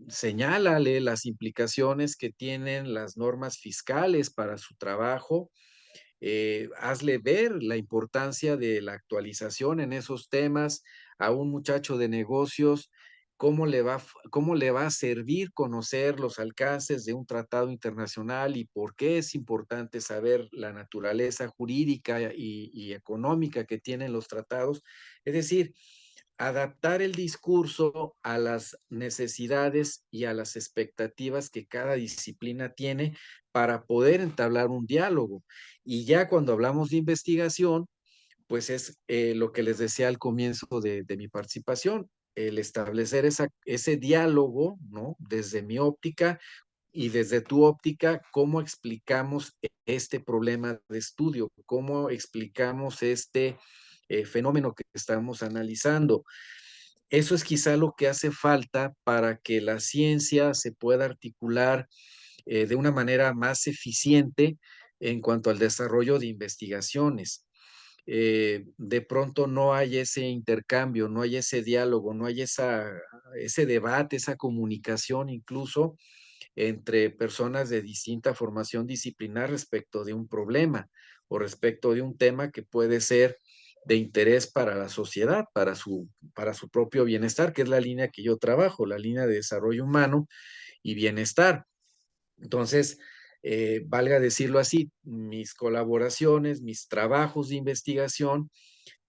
señálale las implicaciones que tienen las normas fiscales para su trabajo, hazle ver la importancia de la actualización en esos temas. A un muchacho de negocios, cómo le va a servir conocer los alcances de un tratado internacional y por qué es importante saber la naturaleza jurídica y económica que tienen los tratados. Es decir, adaptar el discurso a las necesidades y a las expectativas que cada disciplina tiene para poder entablar un diálogo. Y ya cuando hablamos de investigación, pues es lo que les decía al comienzo de mi participación, el establecer ese diálogo, ¿no? Desde mi óptica y desde tu óptica, cómo explicamos este problema de estudio, cómo explicamos este fenómeno que estamos analizando. Eso es quizá lo que hace falta para que la ciencia se pueda articular de una manera más eficiente en cuanto al desarrollo de investigaciones. De pronto no hay ese intercambio, no hay ese diálogo, no hay ese debate, esa comunicación incluso entre personas de distinta formación disciplinar respecto de un problema o respecto de un tema que puede ser de interés para la sociedad, para su propio bienestar, que es la línea que yo trabajo, la línea de desarrollo humano y bienestar. Entonces, valga decirlo así, mis colaboraciones, mis trabajos de investigación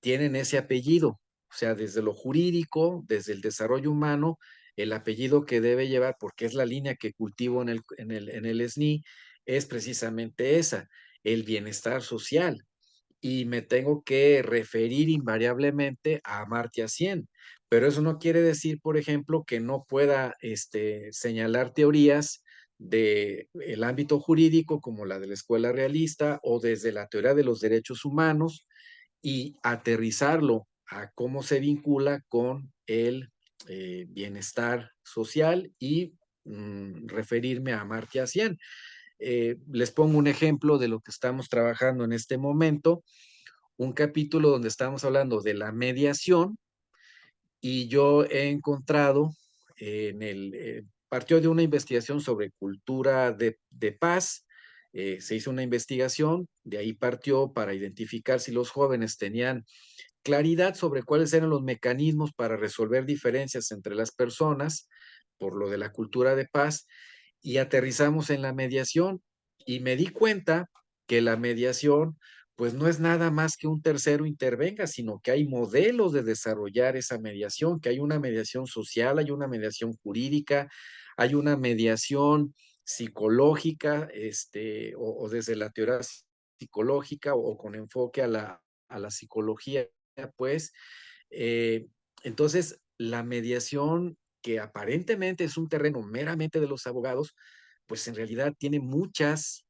tienen ese apellido, o sea, desde lo jurídico, desde el desarrollo humano, el apellido que debe llevar, porque es la línea que cultivo en el SNI, es precisamente esa, el bienestar social. Y me tengo que referir invariablemente a Amartya Sen. Pero eso no quiere decir, por ejemplo, que no pueda señalar teorías del ámbito jurídico como la de la escuela realista o desde la teoría de los derechos humanos y aterrizarlo a cómo se vincula con el bienestar social y referirme a Amartya Sen. Les pongo un ejemplo de lo que estamos trabajando en este momento, un capítulo donde estamos hablando de la mediación y yo he encontrado partió de una investigación sobre cultura de paz, se hizo una investigación, de ahí partió para identificar si los jóvenes tenían claridad sobre cuáles eran los mecanismos para resolver diferencias entre las personas, por lo de la cultura de paz, y aterrizamos en la mediación y me di cuenta que la mediación pues no es nada más que un tercero intervenga, sino que hay modelos de desarrollar esa mediación, que hay una mediación social, hay una mediación jurídica, hay una mediación psicológica, o desde la teoría psicológica o con enfoque a la psicología, pues. Entonces, la mediación, que aparentemente es un terreno meramente de los abogados, pues en realidad tiene muchas,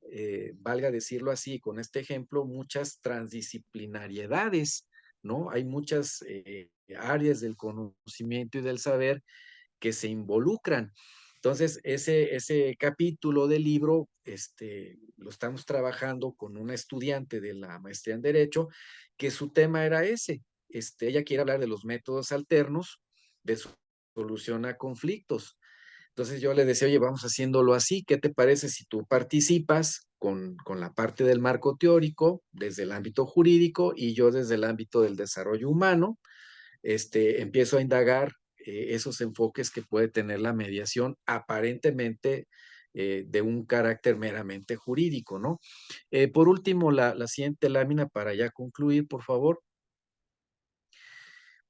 valga decirlo así, con este ejemplo, muchas transdisciplinariedades, ¿no? Hay muchas áreas del conocimiento y del saber que se involucran. Entonces, ese capítulo del libro, lo estamos trabajando con una estudiante de la maestría en Derecho, que su tema era ese. Ella quiere hablar de los métodos alternos de solución a conflictos. Entonces yo le decía, oye, vamos haciéndolo así, ¿qué te parece si tú participas con la parte del marco teórico desde el ámbito jurídico y yo desde el ámbito del desarrollo humano? Empiezo a indagar esos enfoques que puede tener la mediación aparentemente de un carácter meramente jurídico, ¿no? Por último, la siguiente lámina para ya concluir, por favor.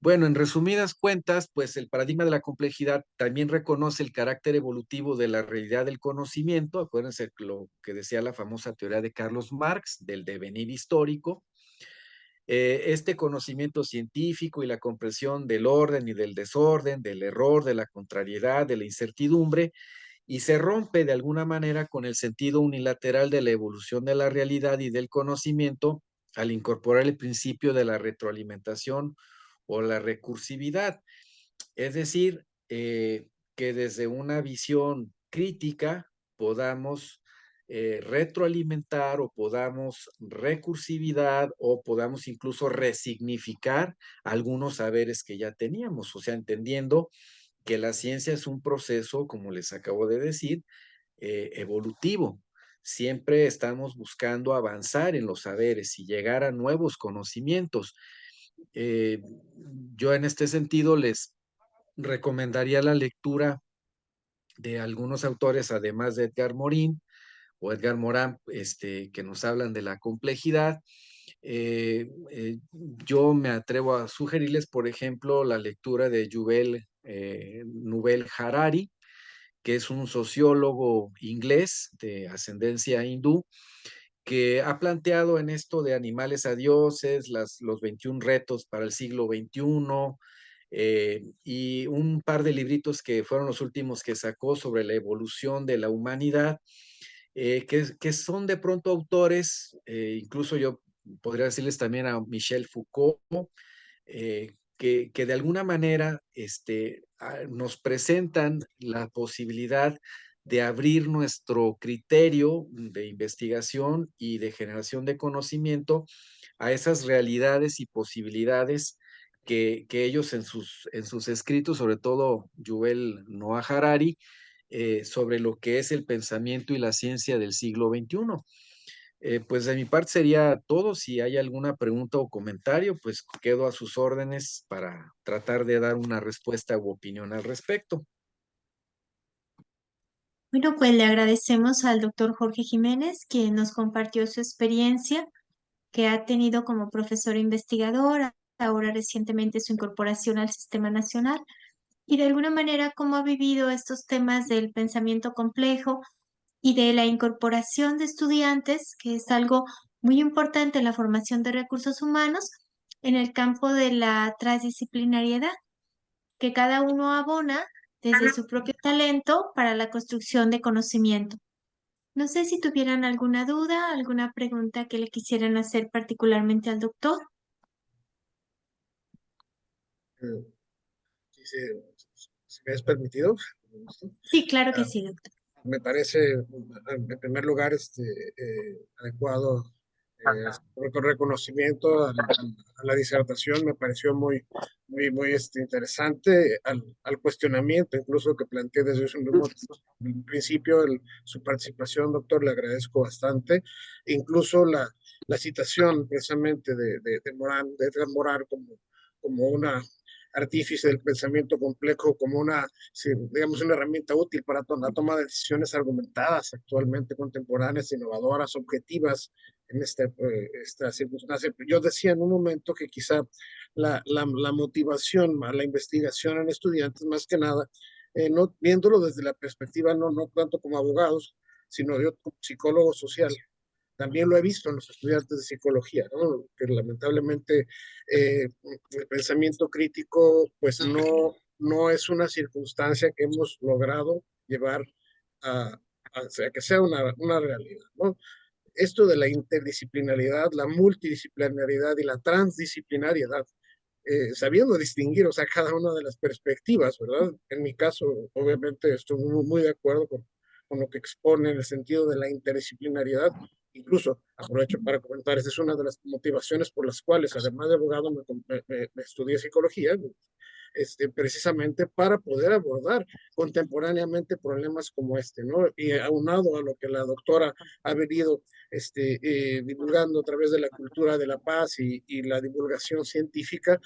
Bueno, en resumidas cuentas, pues el paradigma de la complejidad también reconoce el carácter evolutivo de la realidad del conocimiento. Acuérdense lo que decía la famosa teoría de Carlos Marx, del devenir histórico. Este conocimiento científico y la comprensión del orden y del desorden, del error, de la contrariedad, de la incertidumbre, y se rompe de alguna manera con el sentido unilateral de la evolución de la realidad y del conocimiento al incorporar el principio de la retroalimentación o la recursividad. Es decir, que desde una visión crítica podamos retroalimentar o podamos recursividad o podamos incluso resignificar algunos saberes que ya teníamos, o sea, entendiendo que la ciencia es un proceso, como les acabo de decir, evolutivo. Siempre estamos buscando avanzar en los saberes y llegar a nuevos conocimientos. Yo en este sentido les recomendaría la lectura de algunos autores, además de Edgar Morin o Edgar Morin, que nos hablan de la complejidad. Yo me atrevo a sugerirles, por ejemplo, la lectura de Yuval Noah Harari, que es un sociólogo inglés de ascendencia hindú, que ha planteado en esto de animales a dioses, los 21 retos para el siglo XXI, y un par de libritos que fueron los últimos que sacó sobre la evolución de la humanidad, que son de pronto autores, incluso yo podría decirles también a Michel Foucault, que de alguna manera nos presentan la posibilidad de abrir nuestro criterio de investigación y de generación de conocimiento a esas realidades y posibilidades que ellos en sus escritos, sobre todo Yuval Noah Harari, sobre lo que es el pensamiento y la ciencia del siglo XXI. Pues de mi parte sería todo. Si hay alguna pregunta o comentario, pues quedo a sus órdenes para tratar de dar una respuesta u opinión al respecto. Bueno, pues le agradecemos al doctor Jorge Jiménez, quien nos compartió su experiencia que ha tenido como profesor investigador, ahora recientemente su incorporación al Sistema Nacional, y de alguna manera cómo ha vivido estos temas del pensamiento complejo y de la incorporación de estudiantes, que es algo muy importante en la formación de recursos humanos, en el campo de la transdisciplinariedad, que cada uno abona desde su propio talento para la construcción de conocimiento. No sé si tuvieran alguna duda, alguna pregunta que le quisieran hacer particularmente al doctor. si me es permitido. Sí, claro que sí, doctor. Me parece, en primer lugar, adecuado reconocimiento a la disertación. Me pareció muy interesante al cuestionamiento, incluso que planteé desde un principio, su participación, doctor, le agradezco bastante. Incluso la citación precisamente de Morán, de Edgar Morin, como una artífice del pensamiento complejo, como digamos, una herramienta útil para la toma de decisiones argumentadas actualmente, contemporáneas, innovadoras, objetivas en esta circunstancia. Yo decía en un momento que quizá la motivación a la investigación en estudiantes, más que nada, no viéndolo desde la perspectiva no tanto como abogados, sino yo como psicólogo social, también lo he visto en los estudiantes de psicología, ¿no? Que lamentablemente el pensamiento crítico pues no es una circunstancia que hemos logrado llevar a que sea una realidad, ¿no? Esto de la interdisciplinaridad, la multidisciplinaridad y la transdisciplinariedad, sabiendo distinguir, o sea, cada una de las perspectivas, ¿verdad? En mi caso, obviamente, estoy muy de acuerdo con lo que expone en el sentido de la interdisciplinariedad. Incluso aprovecho para comentar, esa es una de las motivaciones por las cuales, además de abogado, me estudié psicología, precisamente para poder abordar contemporáneamente problemas como ¿no? Y aunado a lo que la doctora ha venido divulgando a través de la cultura de la paz y la divulgación científica,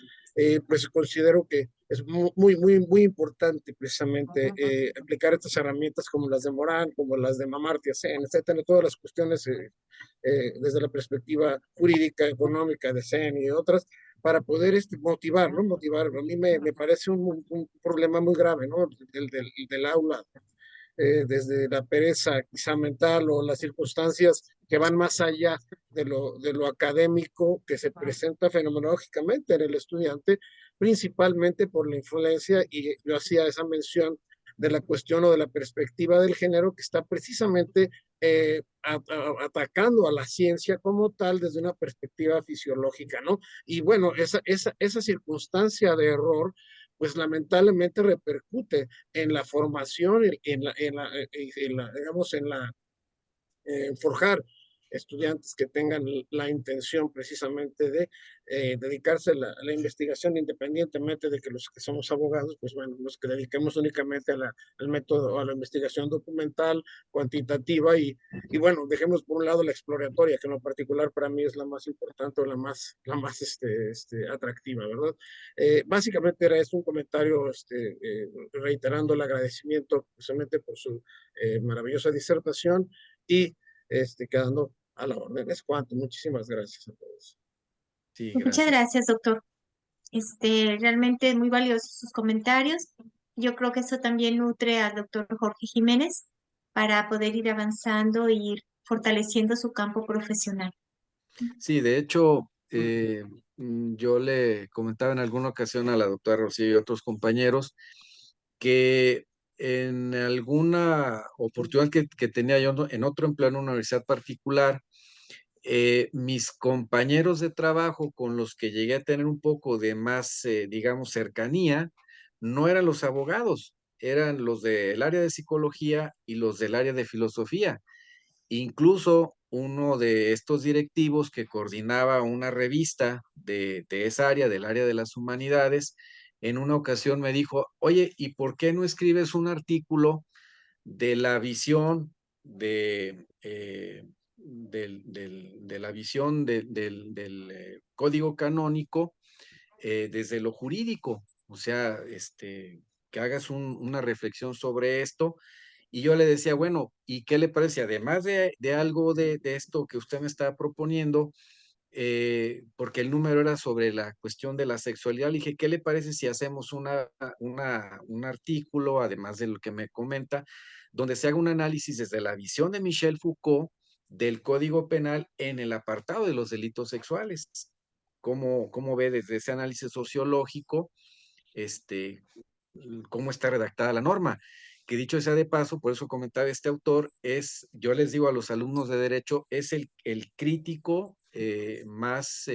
pues considero que es muy importante precisamente aplicar estas herramientas como las de Morán, como las de Amartya Sen, etcétera, todas las cuestiones desde la perspectiva jurídica, económica de Sen y otras, para poder motivar, ¿no? Motivar. A mí me parece un problema muy grave, ¿no? Del aula, desde la pereza quizá mental o las circunstancias que van más allá de lo académico que se presenta fenomenológicamente en el estudiante, principalmente por la influencia, y yo hacía esa mención de la cuestión o de la perspectiva del género que está precisamente atacando a la ciencia como tal desde una perspectiva fisiológica, ¿no? Y bueno, esa circunstancia de error, pues lamentablemente repercute en la formación, digamos, en forjar estudiantes que tengan la intención precisamente de dedicarse a la investigación, independientemente de que los que somos abogados, pues bueno, los que dediquemos únicamente al método, a la investigación documental, cuantitativa y bueno, dejemos por un lado la exploratoria, que en lo particular para mí es la más importante o la más atractiva, ¿verdad? Básicamente era esto un comentario reiterando el agradecimiento precisamente por su maravillosa disertación y quedando a la orden. Es cuanto. Muchísimas gracias a todos. Sí, Muchas gracias, doctor. Realmente muy valiosos sus comentarios. Yo creo que eso también nutre al doctor Jorge Jiménez para poder ir avanzando e ir fortaleciendo su campo profesional. Sí, de hecho, yo le comentaba en alguna ocasión a la doctora Rocío y otros compañeros que en alguna oportunidad que tenía yo en otro empleo en una universidad particular, mis compañeros de trabajo con los que llegué a tener un poco de más, digamos, cercanía, no eran los abogados, eran los del área de psicología y los del área de filosofía. Incluso uno de estos directivos que coordinaba una revista de esa área, del área de las humanidades, en una ocasión me dijo, oye, ¿y por qué no escribes un artículo de la visión de la visión del código canónico desde lo jurídico? O sea, que hagas una reflexión sobre esto. Y yo le decía, bueno, ¿y qué le parece? Además de algo de esto que usted me está proponiendo, porque el número era sobre la cuestión de la sexualidad, le dije, ¿qué le parece si hacemos un artículo, además de lo que me comenta, donde se haga un análisis desde la visión de Michel Foucault del Código Penal en el apartado de los delitos sexuales? ¿Cómo ve desde ese análisis sociológico, cómo está redactada la norma? Que dicho sea de paso, por eso comentaba este autor, yo les digo a los alumnos de Derecho, es el crítico más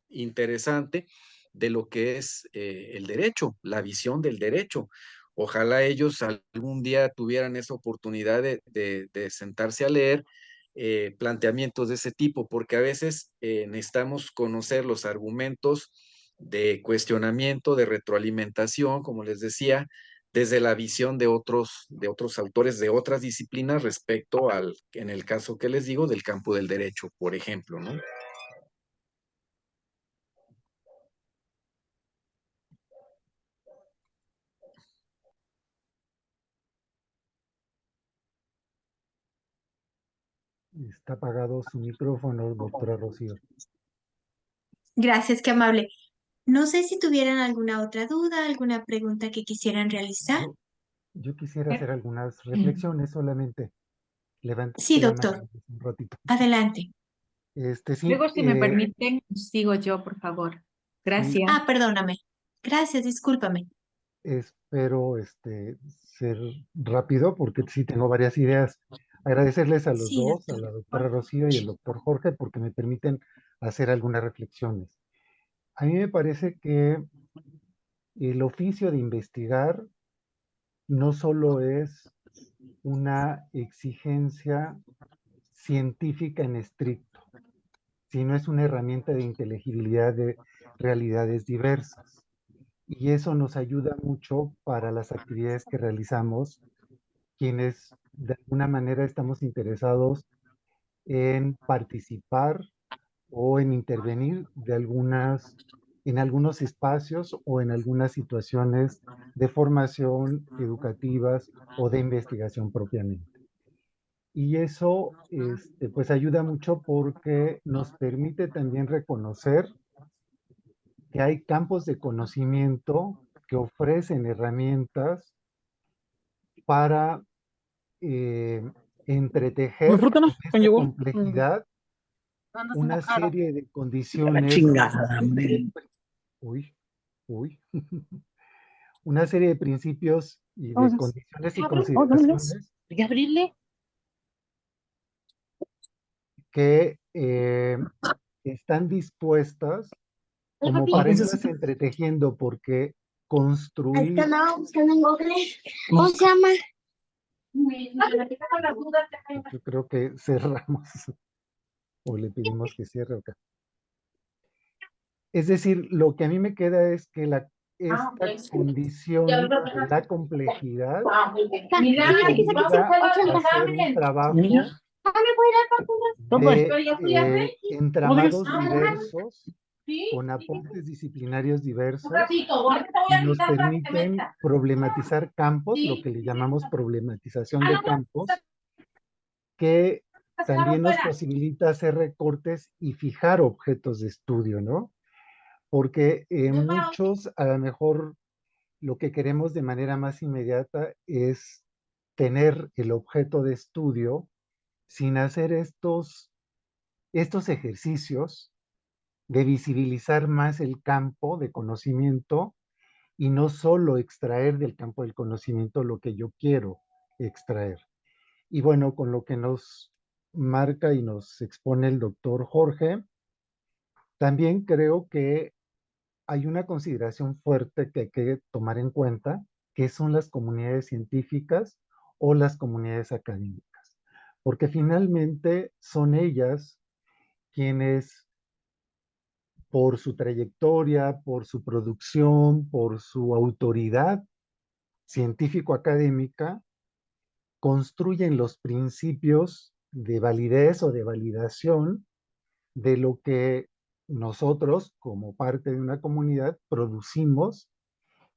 interesante, de lo que es el derecho, la visión del derecho. Ojalá ellos algún día tuvieran esa oportunidad de sentarse a leer planteamientos de ese tipo, porque a veces necesitamos conocer los argumentos de cuestionamiento, de retroalimentación, como les decía, desde la visión de otros autores de otras disciplinas respecto al, en el caso que les digo, del campo del derecho, por ejemplo, ¿no? Está apagado su micrófono, doctora Rocío. Gracias, qué amable. No sé si tuvieran alguna otra duda, alguna pregunta que quisieran realizar. Yo quisiera hacer algunas reflexiones solamente. Levanté Sí, la doctor, mano un ratito. adelante. Sí, Luego, si me permiten, sigo yo, por favor. sí, Gracias. Ah, perdóname. Gracias, discúlpame. espero ser rápido porque sí tengo varias ideas. Agradecerles a los Sí, dos, a doctor. la doctora Rocío y al doctor Jorge, porque me permiten hacer algunas reflexiones. A mí me parece que el oficio de investigar no solo es una exigencia científica en estricto, sino es una herramienta de inteligibilidad de realidades diversas. Y eso nos ayuda mucho para las actividades que realizamos, quienes de alguna manera estamos interesados en participar o en intervenir en algunos espacios o en algunas situaciones de formación educativas o de investigación propiamente. Y eso pues ayuda mucho porque nos permite también reconocer que hay campos de conocimiento que ofrecen herramientas para entretejer en esta complejidad una serie de condiciones, uy, uy, una serie de principios y de condiciones y consideraciones que están dispuestas como para irlas entretejiendo, porque construir, yo creo que cerramos o le pedimos que cierre acá. Es decir, lo que a mí me queda es que esta condición de la complejidad nos obliga a hacer un trabajo de entramados diversos, con aportes disciplinarios diversos, y nos permiten problematizar campos, lo que le llamamos problematización de campos, que también nos posibilita hacer recortes y fijar objetos de estudio, ¿no? Porque muchos, a lo mejor, lo que queremos de manera más inmediata es tener el objeto de estudio sin hacer estos ejercicios de visibilizar más el campo de conocimiento y no solo extraer del campo del conocimiento lo que yo quiero extraer. Y bueno, con lo que nos marca y nos expone el doctor Jorge, también creo que hay una consideración fuerte que hay que tomar en cuenta, que son las comunidades científicas o las comunidades académicas, porque finalmente son ellas quienes, por su trayectoria, por su producción, por su autoridad científico-académica, construyen los principios de validez o de validación de lo que nosotros, como parte de una comunidad, producimos,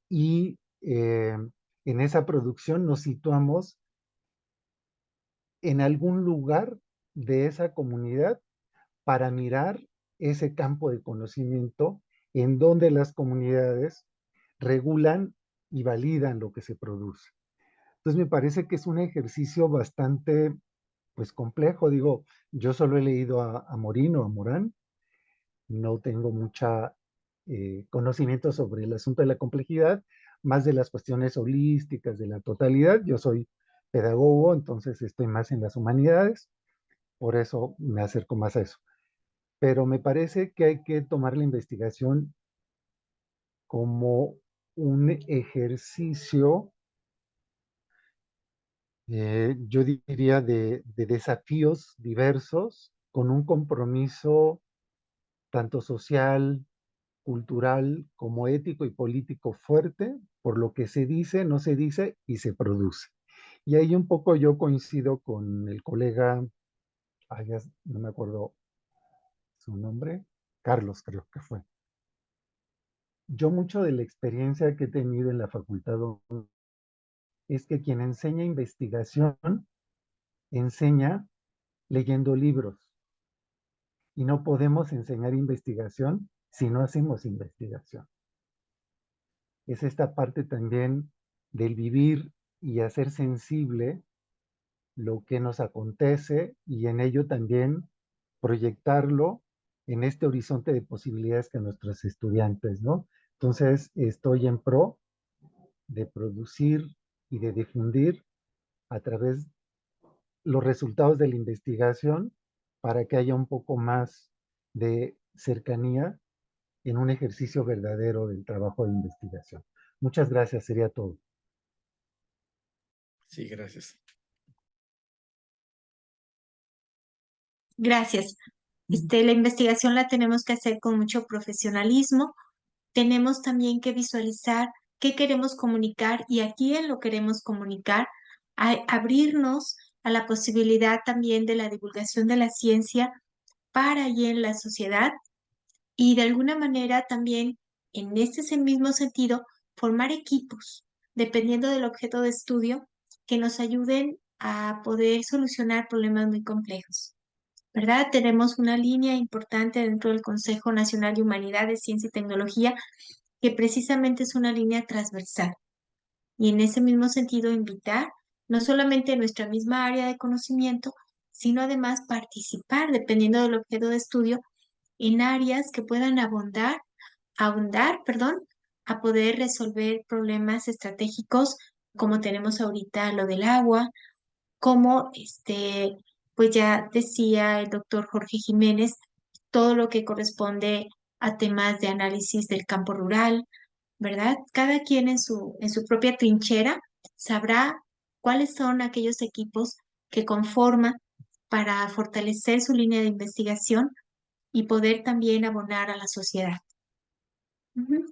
y en esa producción nos situamos en algún lugar de esa comunidad para mirar ese campo de conocimiento en donde las comunidades regulan y validan lo que se produce. Entonces me parece que es un ejercicio bastante, pues, complejo. Digo, yo solo he leído a Morín o a Morán, no tengo mucha conocimiento sobre el asunto de la complejidad, más de las cuestiones holísticas, de la totalidad. Yo soy pedagogo, entonces estoy más en las humanidades, por eso me acerco más a eso. Pero me parece que hay que tomar la investigación como un ejercicio, yo diría, de desafíos diversos, con un compromiso tanto social, cultural, como ético y político fuerte, por lo que se dice, no se dice y se produce. Y ahí un poco yo coincido con el colega, ya no me acuerdo su nombre, Carlos creo que fue. Yo mucho de la experiencia que he tenido en la facultad es que quien enseña investigación enseña leyendo libros y no podemos enseñar investigación si no hacemos investigación. Es esta parte también del vivir y hacer sensible lo que nos acontece y en ello también proyectarlo en este horizonte de posibilidades que nuestros estudiantes, ¿no? Entonces, estoy en pro de producir y de difundir a través los resultados de la investigación para que haya un poco más de cercanía en un ejercicio verdadero del trabajo de investigación. Muchas gracias, sería todo. Sí, gracias. Gracias. La investigación la tenemos que hacer con mucho profesionalismo. Tenemos también que visualizar qué queremos comunicar y a quién lo queremos comunicar, abrirnos a la posibilidad también de la divulgación de la ciencia para y en la sociedad y de alguna manera también en ese mismo sentido formar equipos, dependiendo del objeto de estudio, que nos ayuden a poder solucionar problemas muy complejos. ¿Verdad? Tenemos una línea importante dentro del Consejo Nacional de Humanidades, Ciencia y Tecnología, que precisamente es una línea transversal. Y en ese mismo sentido, invitar no solamente a nuestra misma área de conocimiento, sino además participar, dependiendo del objeto de estudio, en áreas que puedan ahondar, a poder resolver problemas estratégicos como tenemos ahorita lo del agua, como pues ya decía el doctor Jorge Jiménez, todo lo que corresponde a temas de análisis del campo rural, ¿verdad? Cada quien en su propia trinchera sabrá cuáles son aquellos equipos que conforman para fortalecer su línea de investigación y poder también abonar a la sociedad. Ujú.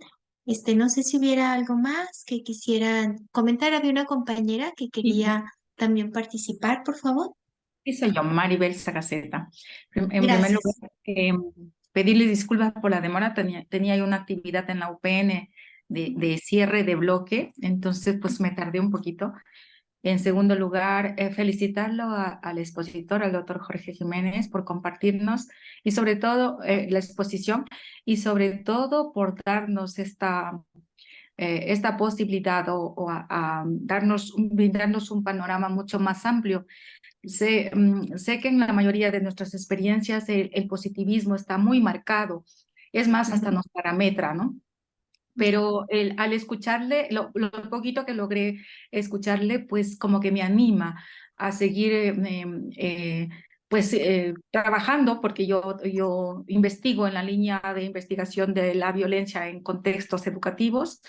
No sé si hubiera algo más que quisieran comentar. Había una compañera que quería también participar, por favor. Sí, soy yo, Maribel Sagaceta. En primer Gracias. lugar, pedirles disculpas por la demora. Tenía yo una actividad en la UPN de cierre de bloque, entonces pues me tardé un poquito. En segundo lugar, felicitarlo al expositor, al doctor Jorge Jiménez, por compartirnos y sobre todo la exposición y sobre todo por darnos esta posibilidad o a brindarnos un panorama mucho más amplio. Sé que en la mayoría de nuestras experiencias el positivismo está muy marcado, es más, hasta nos parametra, ¿no? Pero al escucharle, lo poquito que logré escucharle, pues como que me anima a seguir trabajando, porque yo investigo en la línea de investigación de la violencia en contextos educativos,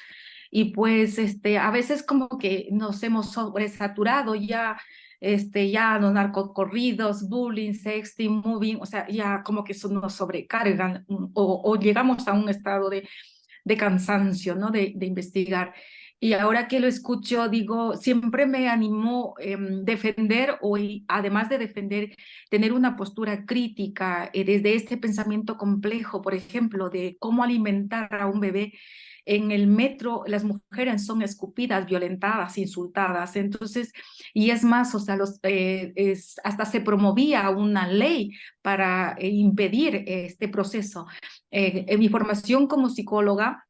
y pues a veces como que nos hemos sobresaturado ya, ya los narcocorridos, bullying, sexting, moving, o sea, ya como que eso nos sobrecargan o llegamos a un estado de cansancio, ¿no? De investigar. Y ahora que lo escucho, digo, siempre me animó defender además de defender, tener una postura crítica desde este pensamiento complejo, por ejemplo, de cómo alimentar a un bebé. En el metro las mujeres son escupidas, violentadas, insultadas. Entonces, y es más, o sea, hasta se promovía una ley para impedir este proceso. En mi formación como psicóloga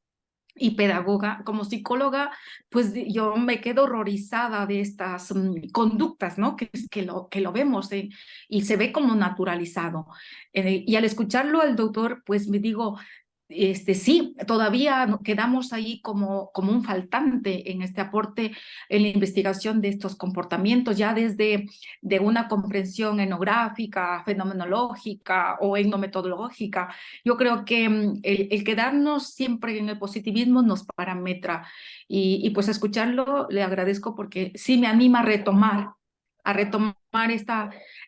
y pedagoga, como psicóloga, pues yo me quedo horrorizada de estas conductas, ¿no? Que lo vemos y se ve como naturalizado. Y al escucharlo al doctor, pues me digo, sí, todavía quedamos ahí como un faltante en este aporte en la investigación de estos comportamientos, ya desde de una comprensión etnográfica, fenomenológica o etnometodológica. Yo creo que el quedarnos siempre en el positivismo nos parametra y pues escucharlo le agradezco porque sí me anima a retomar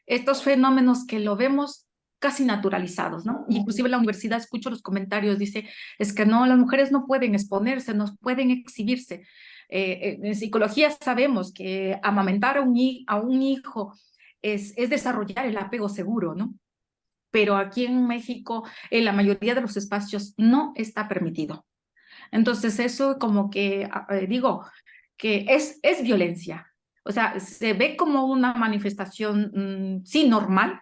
estos fenómenos que lo vemos casi naturalizados, ¿no? Inclusive en la universidad escucho los comentarios, dice, es que no, las mujeres no pueden exponerse, no pueden exhibirse. En psicología sabemos que amamentar a un hijo es desarrollar el apego seguro, ¿no? Pero aquí en México, en la mayoría de los espacios, no está permitido. Entonces, eso como que, digo, que es violencia. O sea, se ve como una manifestación, sí, normal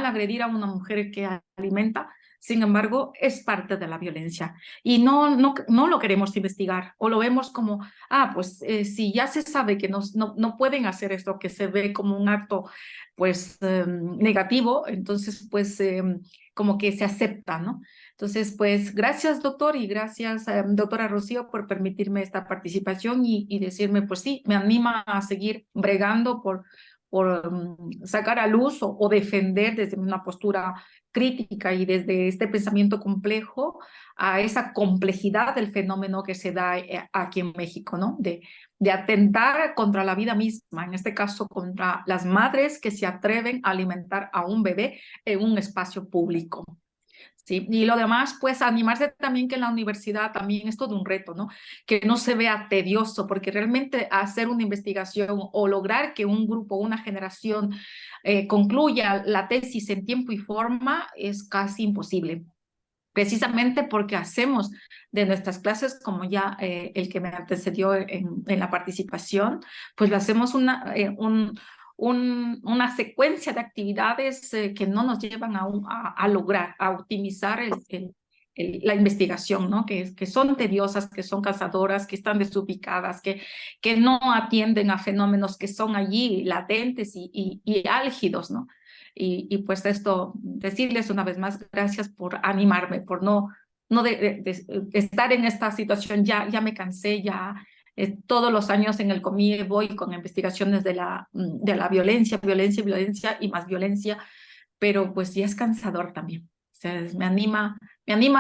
agredir a una mujer que alimenta, sin embargo, es parte de la violencia. Y no lo queremos investigar o lo vemos como, pues si ya se sabe que no pueden hacer esto, que se ve como un acto, pues, negativo, entonces, pues, como que se acepta, ¿no? Entonces, pues gracias, doctor, y gracias, doctora Rocío, por permitirme esta participación y decirme, pues sí, me anima a seguir bregando por sacar a luz o defender desde una postura crítica y desde este pensamiento complejo a esa complejidad del fenómeno que se da aquí en México, ¿no? De atentar contra la vida misma, en este caso contra las madres que se atreven a alimentar a un bebé en un espacio público. Sí, y lo demás, pues animarse también que en la universidad también es todo un reto, ¿no? Que no se vea tedioso, porque realmente hacer una investigación o lograr que un grupo, una generación concluya la tesis en tiempo y forma es casi imposible. Precisamente porque hacemos de nuestras clases, como ya el que me antecedió en la participación, pues lo hacemos una secuencia de actividades que no nos llevan a lograr, a optimizar la investigación, ¿no? Que son tediosas, que son cansadoras, que están desubicadas, que no atienden a fenómenos que son allí latentes y álgidos, ¿no? Y pues esto, decirles una vez más, gracias por animarme, por no estar en esta situación, ya me cansé, ya todos los años en el COMIE voy con investigaciones de la violencia y más violencia, pero pues ya es cansador también. O sea, me anima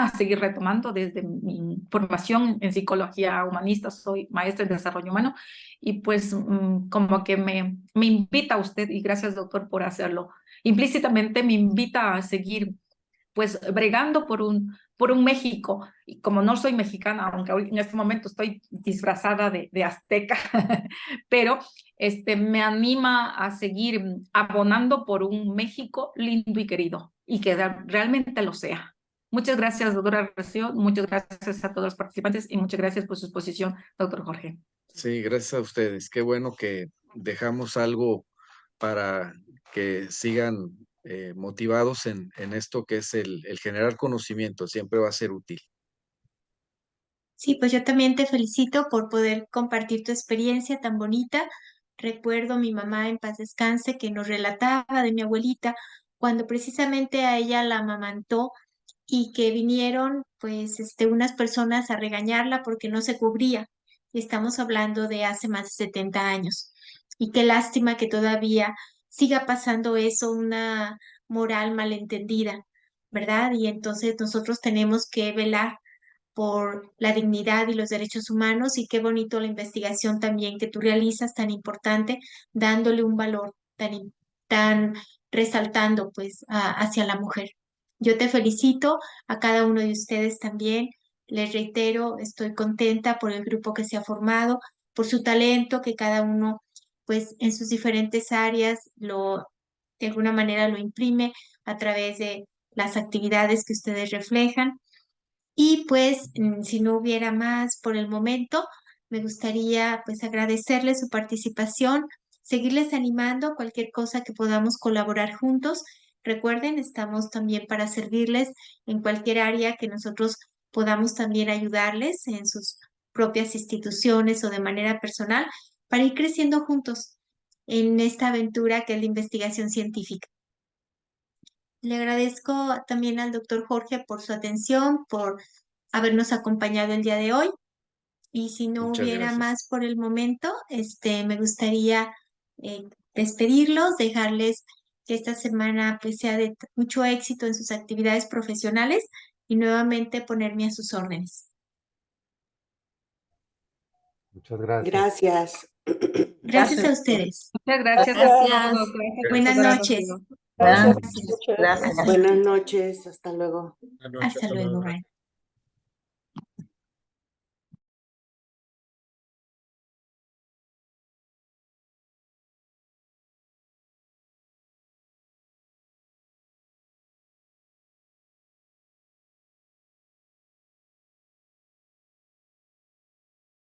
a seguir retomando desde mi formación en psicología humanista, soy maestra en desarrollo humano, y pues como que me invita a usted, y gracias doctor por hacerlo, implícitamente me invita a seguir pues bregando por un México, y como no soy mexicana, aunque hoy en este momento estoy disfrazada de azteca, pero me anima a seguir abonando por un México lindo y querido, y que realmente lo sea. Muchas gracias, doctora Rocío, muchas gracias a todos los participantes y muchas gracias por su exposición, doctor Jorge. Sí, gracias a ustedes. Qué bueno que dejamos algo para que sigan motivados en esto que es el generar conocimiento. Siempre va a ser útil. Sí, pues yo también te felicito por poder compartir tu experiencia tan bonita. Recuerdo a mi mamá en paz descanse que nos relataba de mi abuelita cuando precisamente a ella la amamantó y que vinieron pues unas personas a regañarla porque no se cubría. Y estamos hablando de hace más de 70 años. Y qué lástima que todavía siga pasando eso, una moral malentendida, ¿verdad? Y entonces nosotros tenemos que velar por la dignidad y los derechos humanos y qué bonito la investigación también que tú realizas tan importante, dándole un valor tan resaltando pues hacia la mujer. Yo te felicito a cada uno de ustedes también. Les reitero, estoy contenta por el grupo que se ha formado, por su talento que cada uno pues en sus diferentes áreas de alguna manera lo imprime a través de las actividades que ustedes reflejan. Y pues, si no hubiera más por el momento, me gustaría pues agradecerles su participación, seguirles animando cualquier cosa que podamos colaborar juntos. Recuerden, estamos también para servirles en cualquier área que nosotros podamos también ayudarles en sus propias instituciones o de manera personal para ir creciendo juntos en esta aventura que es la investigación científica. Le agradezco también al doctor Jorge por su atención, por habernos acompañado el día de hoy. Y si no Muchas hubiera gracias. más por el momento, me gustaría despedirlos, dejarles que esta semana pues sea de mucho éxito en sus actividades profesionales y nuevamente ponerme a sus órdenes. Muchas gracias. Gracias. Gracias a ustedes. Muchas gracias a Gracias. todos. Gracias, Buenas doctora noches. Rocío. Gracias. Gracias. Buenas noches. Hasta luego. Buenas noches, Hasta luego. Bye.